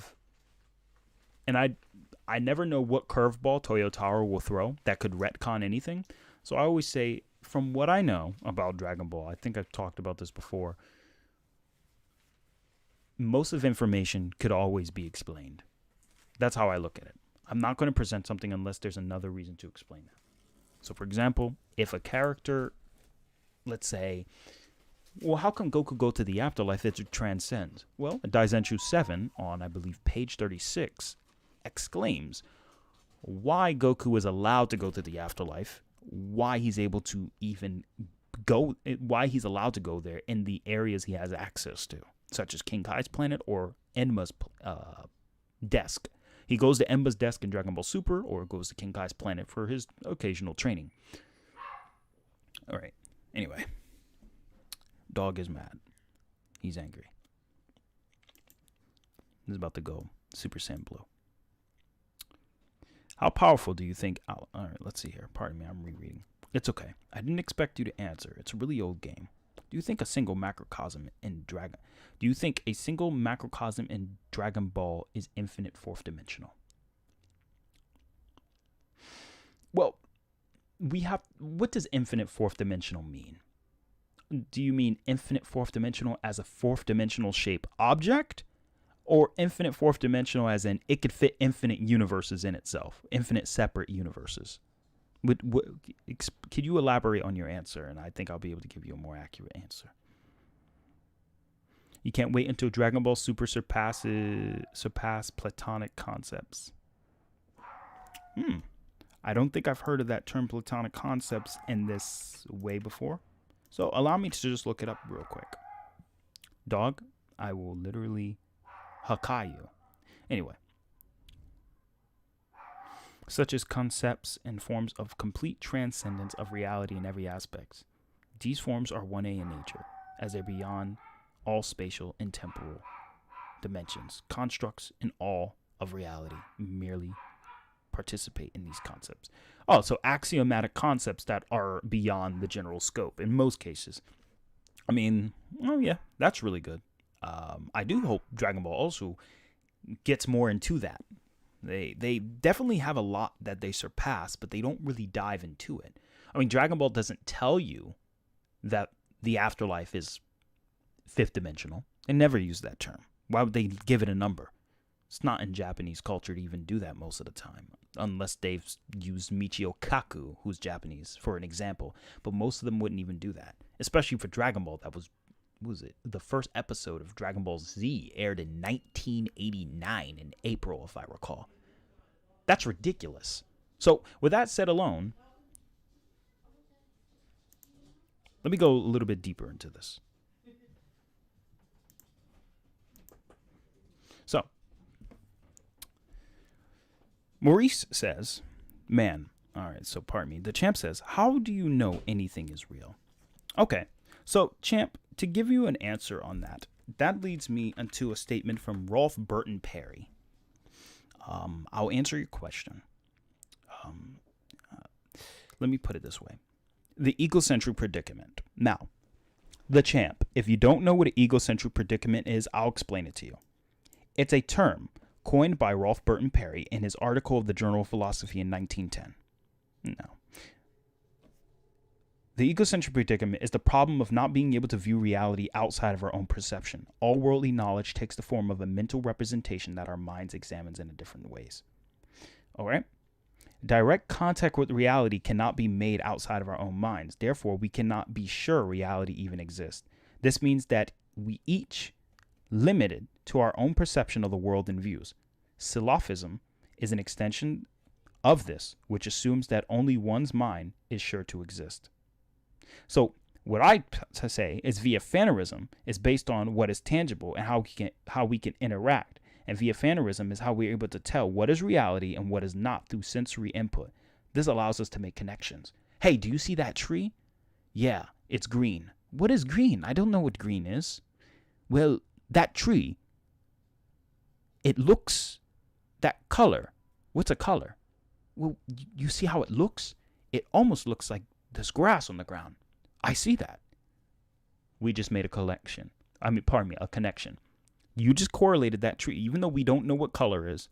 never know what curveball Toyotaro will throw that could retcon anything. So I always say, from what I know about Dragon Ball, I think I've talked about this before, most of information could always be explained. That's how I look at it. I'm not going to present something unless there's another reason to explain that. So, for example, if a character, let's say, well, how can Goku go to the afterlife if it transcends? Well, Daizenshuu 7, on, I believe, page 36, exclaims why Goku is allowed to go to the afterlife, why he's able to even go, why he's allowed to go there in the areas he has access to, such as King Kai's planet or Enma's desk. He goes to Enma's desk in Dragon Ball Super, or goes to King Kai's planet for his occasional training. All right. Anyway, dog is mad. He's angry. He's about to go Super Saiyan Blue. How powerful do you think... all right, let's see here. Pardon me, I'm rereading. It's okay. I didn't expect you to answer. It's a really old game. Do you think a single macrocosm in Dragon... Do you think a single macrocosm in Dragon Ball is infinite fourth dimensional? Well, we have... What does infinite fourth dimensional mean? Do you mean infinite fourth dimensional as a fourth dimensional shape object? Or infinite fourth dimensional as in it could fit infinite universes in itself, infinite separate universes? Could you elaborate on your answer? And I think I'll be able to give you a more accurate answer. You can't wait until Dragon Ball Super surpass platonic concepts. I don't think I've heard of that term platonic concepts in this way before. So allow me to just look it up real quick. Dog, I will literally Hakai you. Anyway. Such as concepts and forms of complete transcendence of reality in every aspect. These forms are 1A in nature, as they're beyond all spatial and temporal dimensions. Constructs in all of reality merely participate in these concepts. Oh, so axiomatic concepts that are beyond the general scope in most cases. I mean, oh yeah, that's really good. I do hope Dragon Ball also gets more into that. They definitely have a lot that they surpass, but they don't really dive into it. I mean, Dragon Ball doesn't tell you that the afterlife is fifth dimensional. They never use that term. Why would they give it a number? It's not in Japanese culture to even do that most of the time, unless they've used Michio Kaku, who's Japanese, for an example. But most of them wouldn't even do that, especially for Dragon Ball. That was the first episode of Dragon Ball Z aired in 1989 in April, if I recall. That's ridiculous. So with that said alone, let me go a little bit deeper into this. So Maurice says, man, all right, so pardon me. The champ says, how do you know anything is real? Okay, so champ, to give you an answer on that, that leads me into a statement from Rolf Burton Perry. I'll answer your question. Let me put it this way. The egocentric predicament. Now, the champ, if you don't know what an egocentric predicament is, I'll explain it to you. It's a term coined by Rolf Burton Perry in his article of the Journal of Philosophy in 1910. No. The egocentric predicament is the problem of not being able to view reality outside of our own perception. All worldly knowledge takes the form of a mental representation that our minds examines in different ways. All right? Direct contact with reality cannot be made outside of our own minds. Therefore, we cannot be sure reality even exists. This means that we each limited to our own perception of the world and views. Syllogism is an extension of this, which assumes that only one's mind is sure to exist. So what I say is via-phanerism is based on what is tangible and how we can interact. And via-phanerism is how we're able to tell what is reality and what is not through sensory input. This allows us to make connections. Hey, do you see that tree? Yeah, it's green. What is green? I don't know what green is. Well, that tree, it looks that color. What's a color? Well, you see how it looks? It almost looks like there's grass on the ground. I see that. We just made a connection. A connection. You just correlated that tree. Even though we don't know what color is,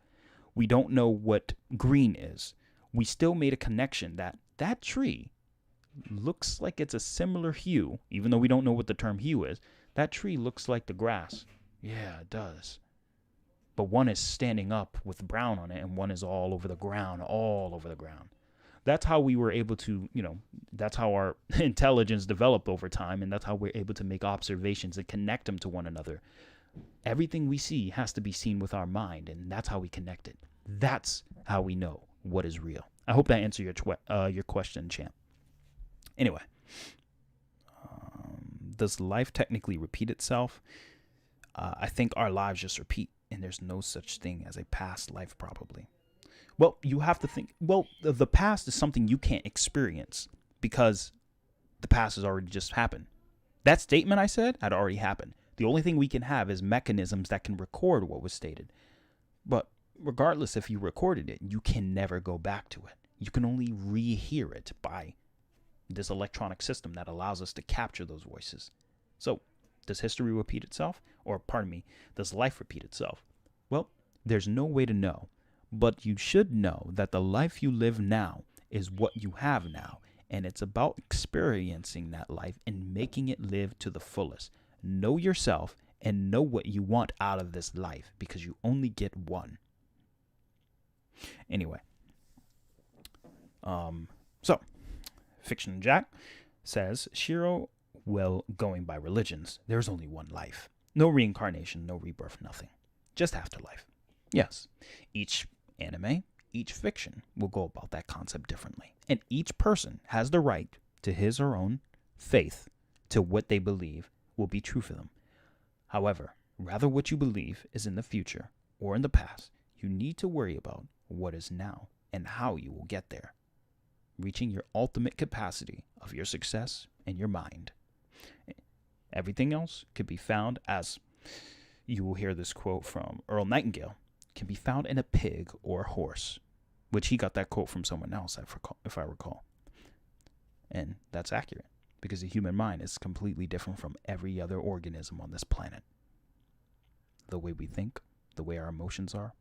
we don't know what green is, we still made a connection that that tree looks like it's a similar hue, even though we don't know what the term hue is. That tree looks like the grass. Yeah, it does. But one is standing up with brown on it, and one is all over the ground. That's how we were able to, that's how our intelligence developed over time, and that's how we're able to make observations and connect them to one another. Everything we see has to be seen with our mind, and that's how we connect it. That's how we know what is real. I hope that answered your question, champ. Anyway, does life technically repeat itself? I think our lives just repeat, and there's no such thing as a past life, probably. Well, you have to think, the past is something you can't experience because the past has already just happened. That statement I said had already happened. The only thing we can have is mechanisms that can record what was stated. But regardless if you recorded it, you can never go back to it. You can only rehear it by this electronic system that allows us to capture those voices. So, does history repeat itself? Or, does life repeat itself? Well, there's no way to know. But you should know that the life you live now is what you have now. And it's about experiencing that life and making it live to the fullest. Know yourself and know what you want out of this life, because you only get one. Anyway. So, Fiction Jack says, Shiro, going by religions, there's only one life. No reincarnation, no rebirth, nothing. Just afterlife. Yes, each anime, each fiction will go about that concept differently. And each person has the right to his or own faith to what they believe will be true for them. However, rather what you believe is in the future or in the past, you need to worry about what is now and how you will get there, reaching your ultimate capacity of your success and your mind. Everything else could be found, as you will hear this quote from Earl Nightingale, can be found in a pig or a horse, which he got that quote from someone else, if I recall. And that's accurate, because the human mind is completely different from every other organism on this planet. The way we think, the way our emotions are,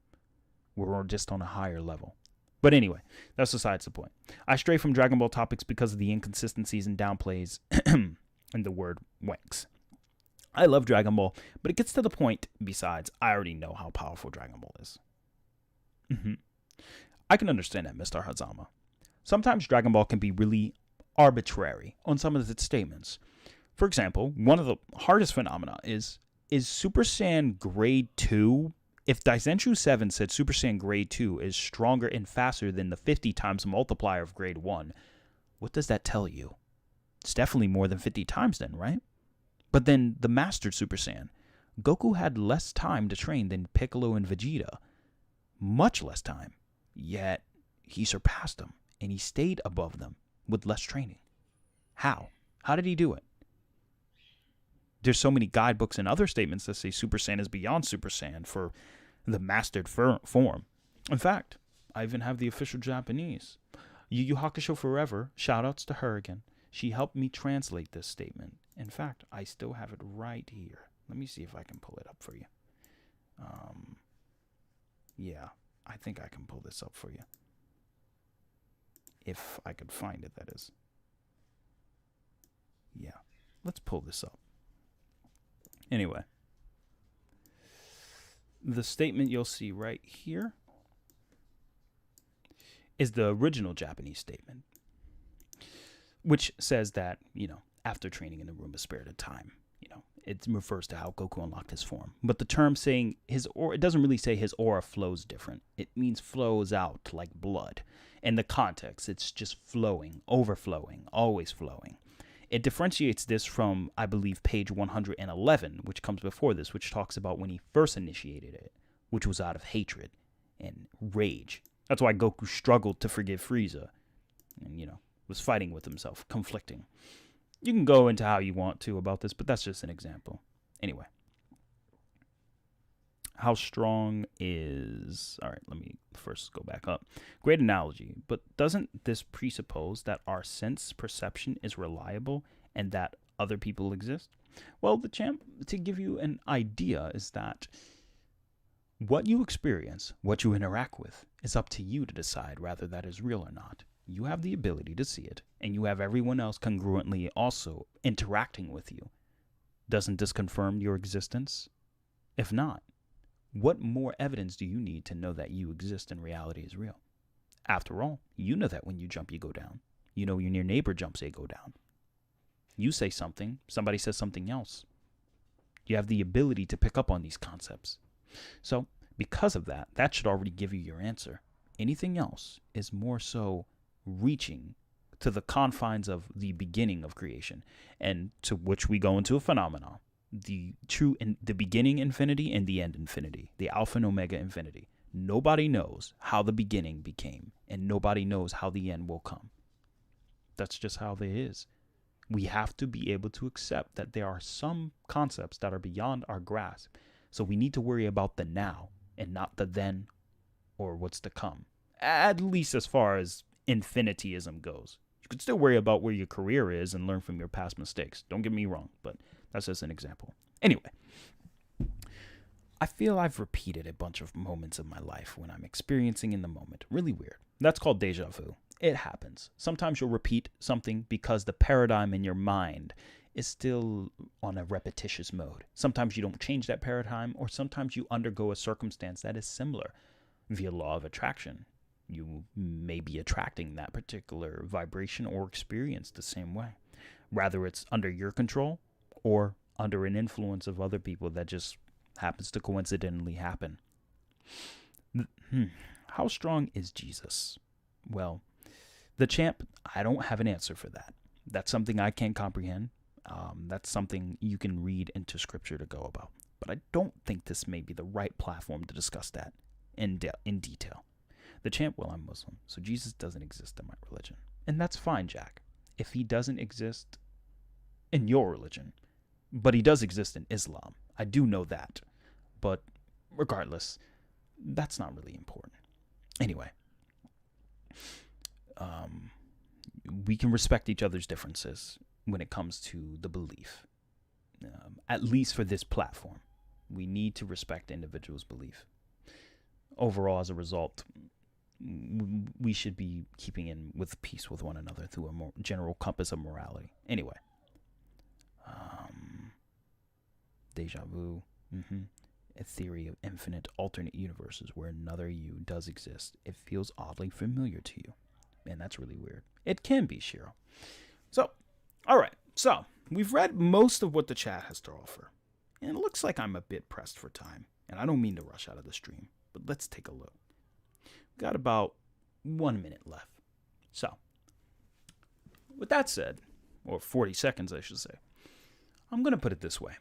we're just on a higher level. But anyway, that's besides the point. I stray from Dragon Ball topics because of the inconsistencies and downplays in the word wanks. I love Dragon Ball, but it gets to the point, besides, I already know how powerful Dragon Ball is. I can understand that, Mr. Hazama. Sometimes Dragon Ball can be really arbitrary on some of its statements. For example, one of the hardest phenomena is Super Saiyan Grade 2? If Daisenshu 7 said Super Saiyan Grade 2 is stronger and faster than the 50 times multiplier of Grade 1, what does that tell you? It's definitely more than 50 times then, right? But then the Mastered Super Saiyan, Goku had less time to train than Piccolo and Vegeta. Much less time. Yet, he surpassed them, and he stayed above them with less training. How? How did he do it? There's so many guidebooks and other statements that say Super Saiyan is beyond Super Saiyan for the mastered form. In fact, I even have the official Japanese. Yu Yu Hakusho Forever, shoutouts to her again. She helped me translate this statement. In fact, I still have it right here. Let me see if I can pull it up for you. Yeah, I think I can pull this up for you. If I could find it, that is. Yeah. Let's pull this up. Anyway. The statement you'll see right here is the original Japanese statement, which says that, after training in the room of spirited time, it refers to how Goku unlocked his form. But the term saying his aura, it doesn't really say his aura flows different. It means flows out like blood. In the context, it's just flowing, overflowing, always flowing. It differentiates this from, I believe, page 111, which comes before this, which talks about when he first initiated it, which was out of hatred and rage. That's why Goku struggled to forgive Frieza and, was fighting with himself, conflicting. You can go into how you want to about this, but that's just an example. Anyway. How strong is... All right, let me first go back up. Great analogy, but doesn't this presuppose that our sense perception is reliable and that other people exist? Well, the champ, to give you an idea, is that what you experience, what you interact with, is up to you to decide whether that is real or not. You have the ability to see it, and you have everyone else congruently also interacting with you. Doesn't this confirm your existence? If not, what more evidence do you need to know that you exist and reality is real? After all, you know that when you jump, you go down. You know when your neighbor jumps, they go down. You say something, somebody says something else. You have the ability to pick up on these concepts. So, because of that, that should already give you your answer. Anything else is more so reaching to the confines of the beginning of creation, and to which we go into a phenomenon. The beginning infinity and the end infinity, the alpha and omega infinity. Nobody knows how the beginning became, and nobody knows how the end will come. That's just how it is. We have to be able to accept that there are some concepts that are beyond our grasp. So we need to worry about the now and not the then or what's to come. At least as far as infinityism goes. You could still worry about where your career is and learn from your past mistakes. Don't get me wrong, but that's just an example. Anyway, I feel I've repeated a bunch of moments of my life when I'm experiencing in the moment. Really weird. That's called deja vu. It happens. Sometimes you'll repeat something because the paradigm in your mind is still on a repetitious mode. Sometimes you don't change that paradigm, or sometimes you undergo a circumstance that is similar via law of attraction. You may be attracting that particular vibration or experience the same way. Rather, it's under your control or under an influence of other people that just happens to coincidentally happen. How strong is Jesus? Well, the champ, I don't have an answer for that. That's something I can't comprehend. That's something you can read into scripture to go about. But I don't think this may be the right platform to discuss that in detail. The champ, well, I'm Muslim, so Jesus doesn't exist in my religion. And that's fine, Jack, if he doesn't exist in your religion. But he does exist in Islam. I do know that. But regardless, that's not really important. Anyway, we can respect each other's differences when it comes to the belief. At least for this platform, we need to respect individuals' belief. Overall, as a result, we should be keeping in with peace with one another through a more general compass of morality. Anyway, deja vu. A theory of infinite alternate universes where another you does exist. It feels oddly familiar to you. Man, that's really weird. It can be, Shiro. So, all right. So, we've read most of what the chat has to offer. And it looks like I'm a bit pressed for time. And I don't mean to rush out of the stream, but let's take a look. We've got about 1 minute left. So, with that said, or 40 seconds, I should say, I'm going to put it this way.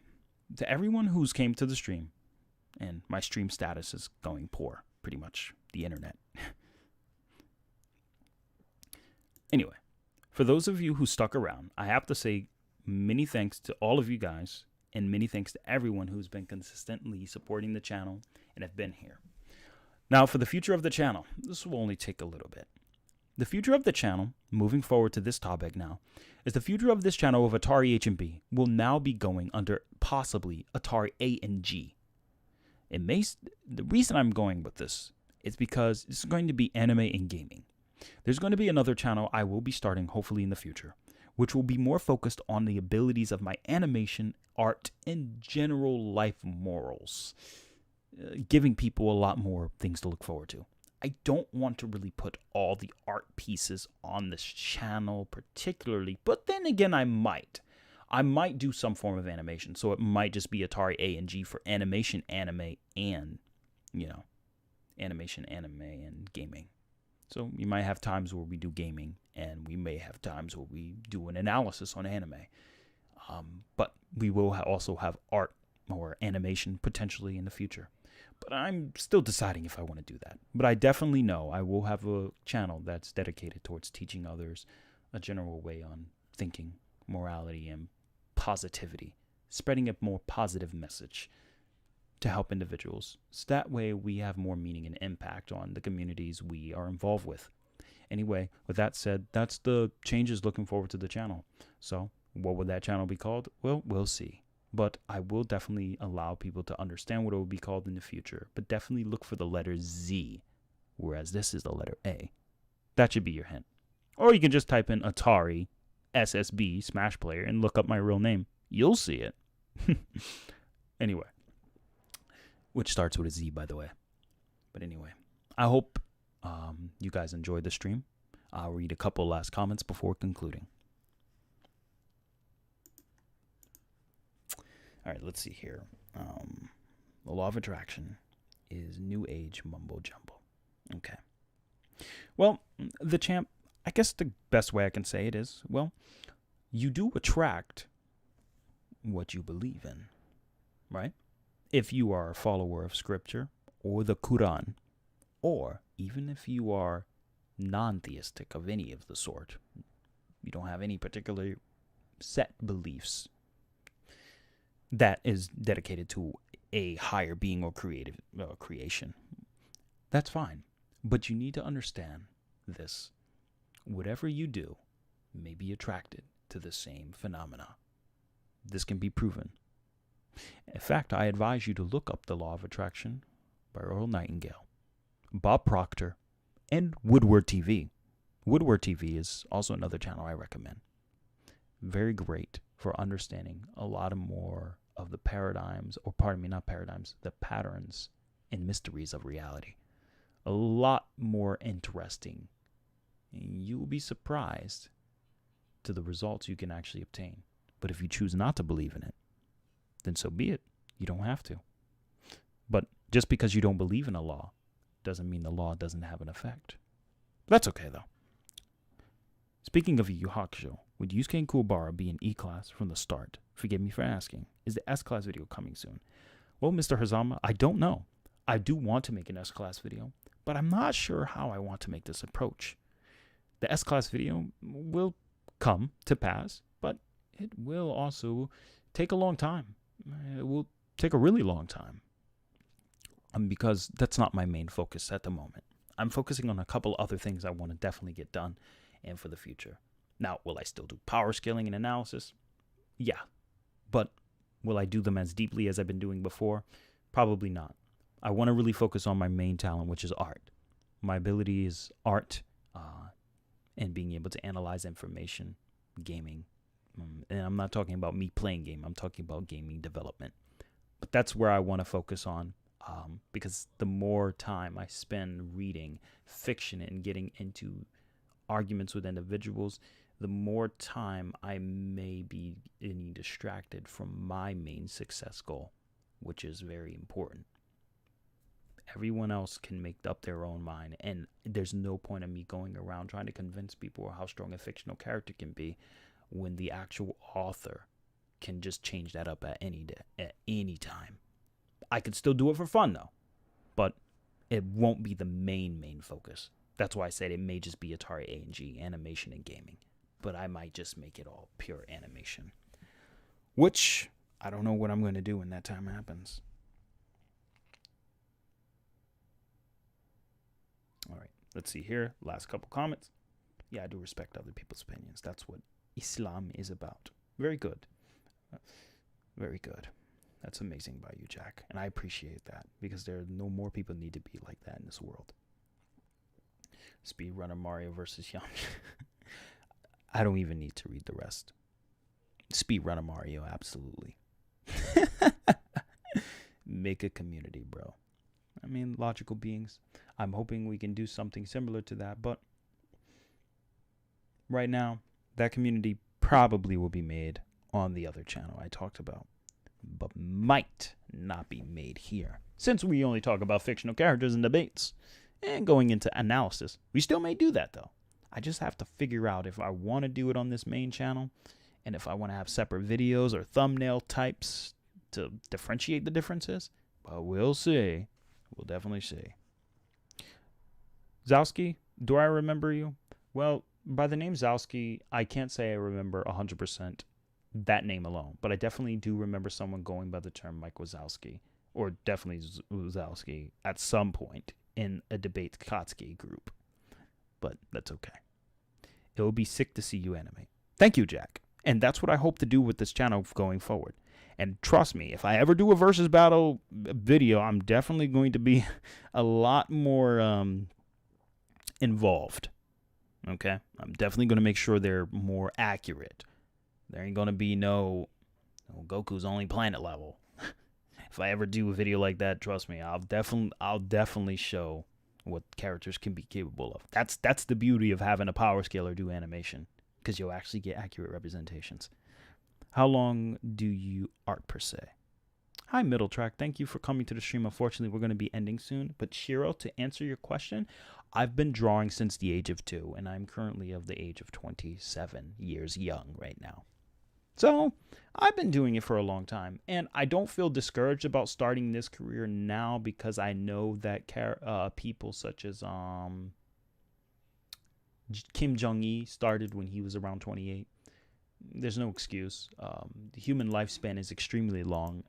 To everyone who's came to the stream, and my stream status is going poor, pretty much the internet. Anyway, for those of you who stuck around, I have to say many thanks to all of you guys, and many thanks to everyone who's been consistently supporting the channel and have been here. Now, for the future of the channel, this will only take a little bit. The future of the channel, moving forward to this topic now, is the future of this channel of Atari H&B will now be going under possibly Atari A and G. The reason I'm going with this is because it's going to be anime and gaming. There's going to be another channel I will be starting hopefully in the future which will be more focused on the abilities of my animation, art, and general life morals, giving people a lot more things to look forward to. I don't want to really put all the art pieces on this channel particularly, but then again, I might. I might do some form of animation, so it might just be Atari A and G for animation, anime, and, animation, anime, and gaming. So you might have times where we do gaming, and we may have times where we do an analysis on anime. But we will also have art or animation potentially in the future. But I'm still deciding if I want to do that. But I definitely know I will have a channel that's dedicated towards teaching others a general way on thinking, morality, and positivity, spreading a more positive message to help individuals. So that way we have more meaning and impact on the communities we are involved with. Anyway, with that said, that's the changes looking forward to the channel. So what would that channel be called? Well, we'll see. But I will definitely allow people to understand what it will be called in the future. But definitely look for the letter Z, whereas this is the letter A. That should be your hint. Or you can just type in Atari SSB Smash Player and look up my real name. You'll see it. Anyway. Which starts with a Z, by the way. But anyway, I hope you guys enjoyed the stream. I'll read a couple last comments before concluding. All right, let's see here. The law of attraction is new age mumbo jumbo. Okay. Well, the champ, I guess the best way I can say it is, well, you do attract what you believe in, right? If you are a follower of scripture or the Quran, or even if you are non-theistic of any of the sort, you don't have any particular set beliefs that is dedicated to a higher being or creation. That's fine. But you need to understand this. Whatever you do may be attracted to the same phenomena. This can be proven. In fact, I advise you to look up The Law of Attraction by Earl Nightingale, Bob Proctor, and Woodward TV. Woodward TV is also another channel I recommend. Very great for understanding a lot more of the paradigms, or pardon me, not paradigms, the patterns and mysteries of reality. A lot more interesting. You will be surprised to the results you can actually obtain. But if you choose not to believe in it, then so be it. You don't have to. But just because you don't believe in a law doesn't mean the law doesn't have an effect. That's okay, though. Speaking of Yu Hakusho, would Yusuke Kuwabara be an E-class from the start? Forgive me for asking. Is the S-class video coming soon? Well, Mr. Hazama, I don't know. I do want to make an S-class video, but I'm not sure how I want to make this approach. The S-class video will come to pass, but it will also take a long time. It will take a really long time. Because that's not my main focus at the moment. I'm focusing on a couple other things I want to definitely get done and for the future. Now, will I still do power scaling and analysis? Yeah. But will I do them as deeply as I've been doing before? Probably not. I want to really focus on my main talent, which is art. My ability is art and being able to analyze information, gaming. And I'm not talking about me playing game. I'm talking about gaming development. But that's where I want to focus on. Because the more time I spend reading fiction and getting into arguments with individuals, the more time I may be getting distracted from my main success goal, which is very important. Everyone else can make up their own mind, and there's no point in me going around trying to convince people how strong a fictional character can be when the actual author can just change that up at any time. I could still do it for fun, though, but it won't be the main focus. That's why I said it may just be Atari A&G, animation and gaming, but I might just make it all pure animation, which I don't know what I'm going to do when that time happens. All right, let's see here. Last couple comments. Yeah, I do respect other people's opinions. That's what Islam is about. Very good. Very good. That's amazing by you, Jack. And I appreciate that because there are no more people need to be like that in this world. Speedrunner Mario versus Yamcha. I don't even need to read the rest. Speedrun a Mario, absolutely. Make a community, bro. I mean, logical beings. I'm hoping we can do something similar to that, but right now, that community probably will be made on the other channel I talked about, but might not be made here, since we only talk about fictional characters and debates and going into analysis. We still may do that, though. I just have to figure out if I want to do it on this main channel and if I want to have separate videos or thumbnail types to differentiate the differences. But we'll see. We'll definitely see. Zowski, do I remember you? Well, by the name Zowski, I can't say I remember 100% that name alone, but I definitely do remember someone going by the term Mike Wazowski, or definitely Wazowski at some point in a debate Kotsky group. But that's okay. It will be sick to see you animate. Thank you, Jack. And that's what I hope to do with this channel going forward. And trust me, if I ever do a versus battle video, I'm definitely going to be a lot more involved. Okay? I'm definitely going to make sure they're more accurate. There ain't going to be no Goku's only planet level. If I ever do a video like that, trust me, I'll definitely show what characters can be capable of. That's the beauty of having a power scaler do animation, because you'll actually get accurate representations. How long do you art per se? Hi, Middle Track. Thank you for coming to the stream. Unfortunately, we're going to be ending soon. But Shiro, to answer your question, I've been drawing since the age of 2, and I'm currently of the age of 27 years young right now. So I've been doing it for a long time, and I don't feel discouraged about starting this career now, because I know that people such as Kim Jong-il started when he was around 28. There's no excuse. The human lifespan is extremely long,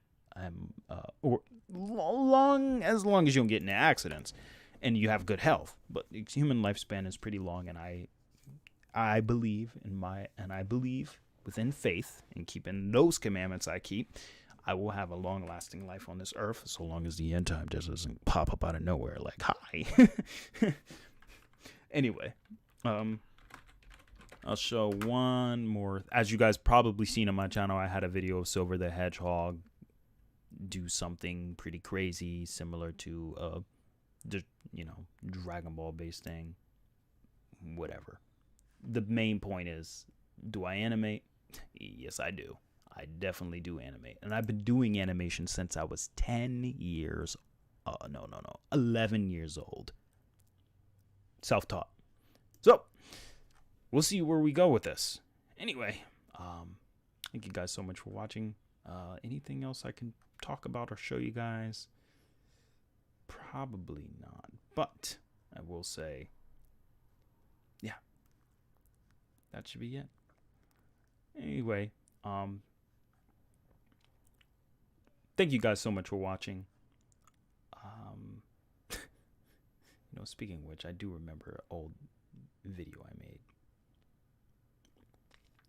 or long as you don't get into accidents and you have good health. But the human lifespan is pretty long, and I believe within faith and keeping those commandments I keep, I will have a long-lasting life on this earth, so long as the end time just doesn't pop up out of nowhere like, hi. Anyway, I'll show one more. As you guys probably seen on my channel, I had a video of Silver the Hedgehog do something pretty crazy, similar to Dragon Ball based thing. Whatever. The main point is, do I animate? Yes, I do. I definitely do animate. And I've been doing animation since I was 11 years old. Self-taught. So, we'll see where we go with this. Anyway, thank you guys so much for watching. Anything else I can talk about or show you guys? Probably not. But I will say, yeah, that should be it. Anyway, thank you guys so much for watching. Speaking of which, I do remember an old video I made.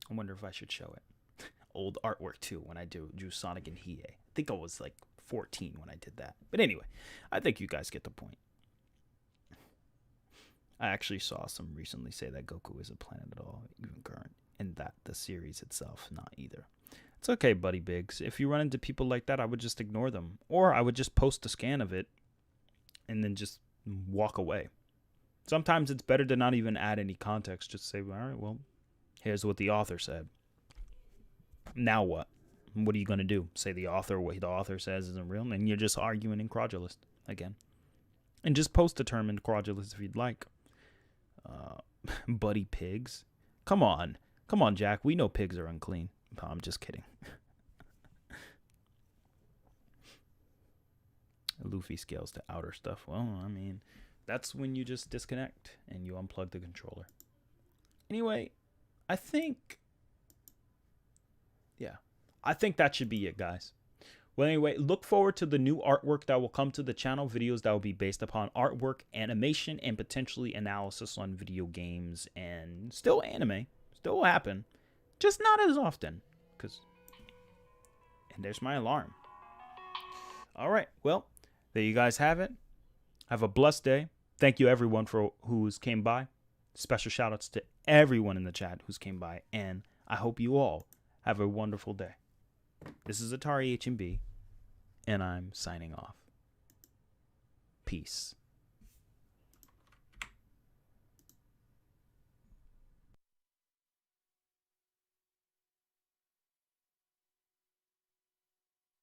I wonder if I should show it. Old artwork too, when I drew Sonic and Hiei. I think I was like 14 when I did that. But anyway, I think you guys get the point. I actually saw some recently say that Goku isn't planet at all, even current, and that the series itself not either. It's okay, Buddy Biggs. If you run into people like that, I would just ignore them, or I would just post a scan of it and then just walk away. Sometimes it's better to not even add any context. Just say, all right, well, here's what the author said. Now what? What are you going to do? Say what the author says isn't real? And you're just arguing incredulous again. And just post the term incredulous if you'd like. Buddy Pigs. Come on, Jack. We know pigs are unclean. No, I'm just kidding. Luffy scales to outer stuff. Well, I mean, that's when you just disconnect and you unplug the controller. Anyway, I think that should be it, guys. Well, anyway, look forward to the new artwork that will come to the channel, videos that will be based upon artwork, animation, and potentially analysis on video games, and still anime. Still will happen. Just not as often. And there's my alarm. All right, well, there you guys have it. Have a blessed day. Thank you, everyone, for who's came by. Special shout-outs to everyone in the chat who's came by, and I hope you all have a wonderful day. This is Atari HMB, and I'm signing off. Peace.